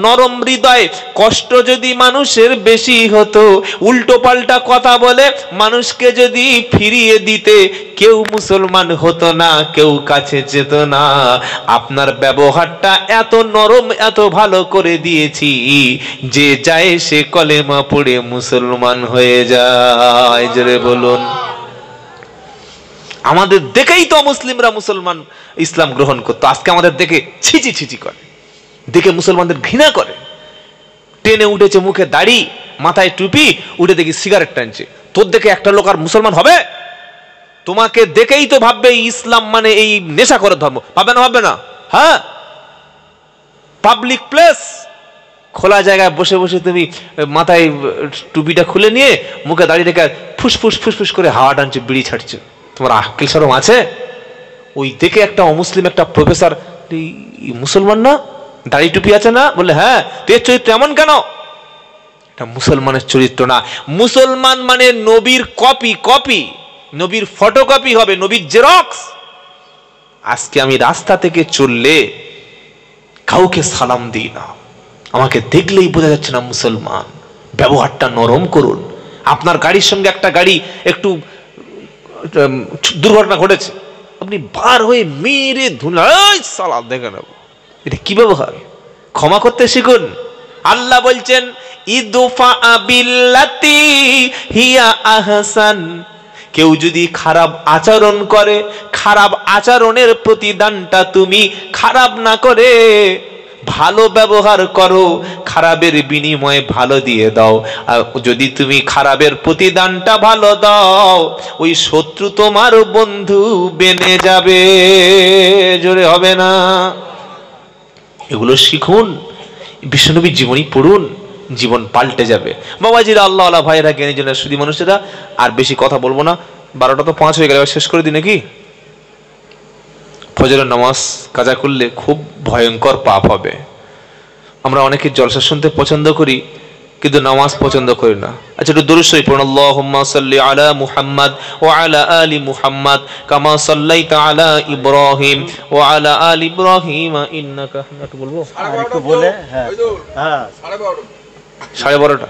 নরম হৃদয়, কষ্ট যদি মানুষের বেশি হতো, উল্টো পাল্টা কথা বলে মানুষকে যদি ফিরিয়ে দিতে, কেউ মুসলমান হতো না, কেউ কাছে যেত না। আপনার ব্যবহারটা এত নরম, এত ভালো করে দিয়েছি যে যায় সে কলেমা পড়ে মুসলমান হয়ে যায়। জোরে বলুন। আমাদের দেখেই তো মুসলিমরা মুসলমান ইসলাম গ্রহণ করতো, আজকে আমাদের দেখে ছিচি ছিচি করে, দেখে মুসলমানদের ঘৃণা করে। টেনে উঠেছে মুখে দাড়ি, মাথায় টুপি, উঠে দেখি সিগারেট টানছে। তোর দেখে একটা লোক আর মুসলমান হবে? তোমাকে দেখেই তো ভাববে ইসলাম মানে এই নেশা করে ধর্ম। ভাববে না? ভাববে না? হ্যাঁ, পাবলিক প্লেস, খোলা জায়গায় বসে বসে তুমি মাথায় টুপিটা খুলে নিয়ে মুখে দাড়ি রেখে ফুসফুস ফুসফুস করে হাওয়া টানছে, বিড়ি ছাড়ছে। তোমার আক্কেল শরম আছে? ওই দেখে একটা অমুসলিম একটা প্রফেসর, মুসলমান না, দাড়ি টুপি আছে না? বললে হ্যাঁ। তো এর চরিত্র এমন কেন? এটা মুসলমানের চরিত্র না। মুসলমান মানে নবীর কপি, কপি, নবীর ফটোকপি হবে, নবীর জেরক্স। আজকে আমি রাস্তা থেকে চললে কাউকে সালাম দিই না, আমাকে দেখলেই বোঝা যাচ্ছে না মুসলমান। ব্যবহারটা নরম করুন। আপনার গাড়ির সঙ্গে একটা গাড়ি একটু দুর্ঘটনা ঘটেছে, আপনি বার হয়ে মেরে সালাম দেখে নেব, এটা কি ব্যবহার? ক্ষমা করতে শিখুন। আল্লাহ বলছেন ইদফা বিল্লাতি হিয়া আহসান। কেউ যদি খারাপ আচরণ করে, খারাপ আচরণের প্রতিদানটা তুমি খারাপ না করে ভালো ব্যবহার করো, খারাপের বিনিময়ে ভালো দিয়ে দাও। আর যদি তুমি খারাপের প্রতিদানটা ভালো দাও, ওই শত্রু তোমার বন্ধু বেনে যাবে। জোরে হবে না? এগুলো শিখুন, বিশ্বনবীর জীবনী পড়ুন, জীবন পাল্টে যাবে। বাবাজিরা, আল্লাহ আল্লাহ ভাইরা, জ্ঞানী জনের সুধী মানুষেরা, আর বেশি কথা বলবো না, 12টা তো 5 হয়ে গেল, শেষ করে দিই নাকি? ফজরের নামাজ কাজা করলে খুব ভয়ঙ্কর পাপ হবে। আমরা অনেকে জলসা শুনতে পছন্দ করি, কিন্তু নামাজ পছন্দ করি না। আচ্ছা, একটু দরুদ শরীফ পড়ুন। আল্লাহুম্মা সাল্লি আলা মুহাম্মাদ ওয়া আলা আলি মুহাম্মাদ কামা সাল্লাইতা আলা ইব্রাহিম ওয়া আলা আলি ইব্রাহিম ইন্নাকা হামিদুম। বলবো আরেকটু বলে? হ্যাঁ হ্যাঁ, 12:30।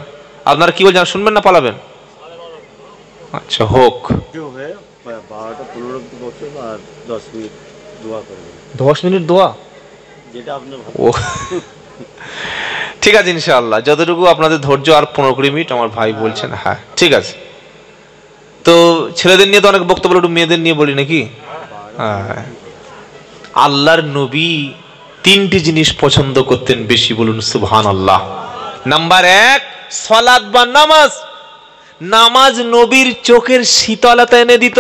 আপনারা কি বলছেন, শুনবেন না পালাবেন? আচ্ছা, হোক। 12:15 বলছেন আর 10 মিনিট দোয়া করবেন। 10 মিনিট দোয়া? যেটা আপনি ও ঠিক আছে ইনশাআল্লাহ, যতটুকু আপনাদের ধৈর্য। আর 15-20 মিনিট আমার ভাই বলছেন। হ্যাঁ ঠিক আছে। তো ছেলেদের নিয়ে তো অনেক বক্তব্য, একটু মেয়েদের নিয়ে বলি নাকি? হ্যাঁ, আল্লাহর নবী 3টি জিনিস পছন্দ করতেন বেশি, বলুন সুবহানাল্লাহ। নাম্বার 1, সালাত বা নামাজ। নামাজ নবীর চোখের শীতলতা এনে দিত।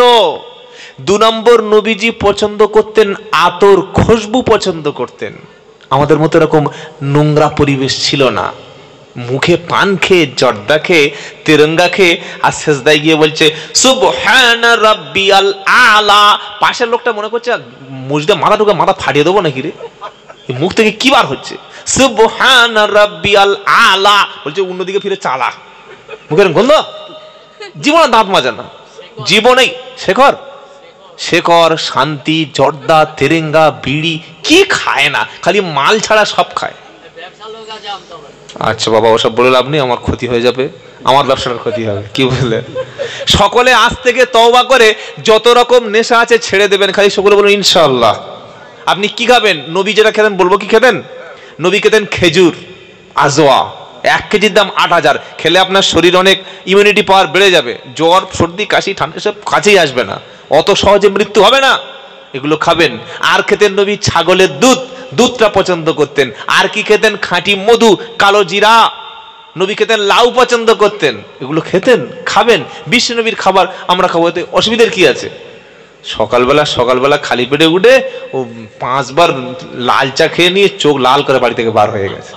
2 নম্বর, নবীজি পছন্দ করতেন আতর, খুশবু পছন্দ করতেন। আমাদের মতো এরকম নোংরা পরিবেশ ছিল না। মুখে পান খেয়ে, জর্দা খেয়ে, তেরঙ্গা খেয়ে, আর সেজদায় গিয়ে বলছে সুবহানা রাব্বিয়াল আলা। পাশের লোকটা মনে করছে মসজিদে মাথা ঢুকে মাথা ফাটিয়ে দেবো নাকি রে, মুখ থেকে কি বার হচ্ছে? সুবহানা রাব্বিয়াল আলা বলছে, অন্যদিকে ফিরে চালা, মুখের গন্ধ। জীবনে দাঁত মাজা না, জীবনেই শেখর শান্তি, জর্দা, তেরেঙ্গা, বিড়ি কি খায় না, খালি মাল ছাড়া সব খায়। আচ্ছা বাবা, ওসব বলে লাভ নেই, আমার ক্ষতি হয়ে যাবে, আমার ব্যবসার ক্ষতি হবে, কি বুঝলেন? সকলে আজ থেকে তওবা করে যত রকম নেশা আছে ছেড়ে দেবেন, খালি সকলে বলুন ইনশাআল্লাহ। আপনি কি খাবেন? নবী যেটা খেতেন, বলবো কি খেতেন? নবী খেতেন খেজুর, আজওয়া। 1 কেজির দাম 8000। খেলে আপনার শরীর অনেক ইমিউনিটি পাওয়ার বেড়ে যাবে, জ্বর, সর্দি, কাশি, ঠান্ডা সব কাছেই আসবে না, অত সহজে মৃত্যু হবে না। এগুলো খাবেন। আর খেতেন নবী ছাগলের দুধ, দুধটা পছন্দ করতেন। আর কি খেতেন? খাঁটি মধু, কালো জিরা। নবী খেতেন লাউ, পছন্দ করতেন। এগুলো খেতেন, খাবেন। বিশ্ব নবীর খাবার আমরা খাবো, এতে অসুবিধার কি আছে? সকালবেলা খালি পেটে উঠে ও 5 বার লাল চা খেয়ে নিয়ে চোখ লাল করে বাড়ি থেকে বার হয়ে গেছে,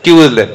কি বুঝলেন?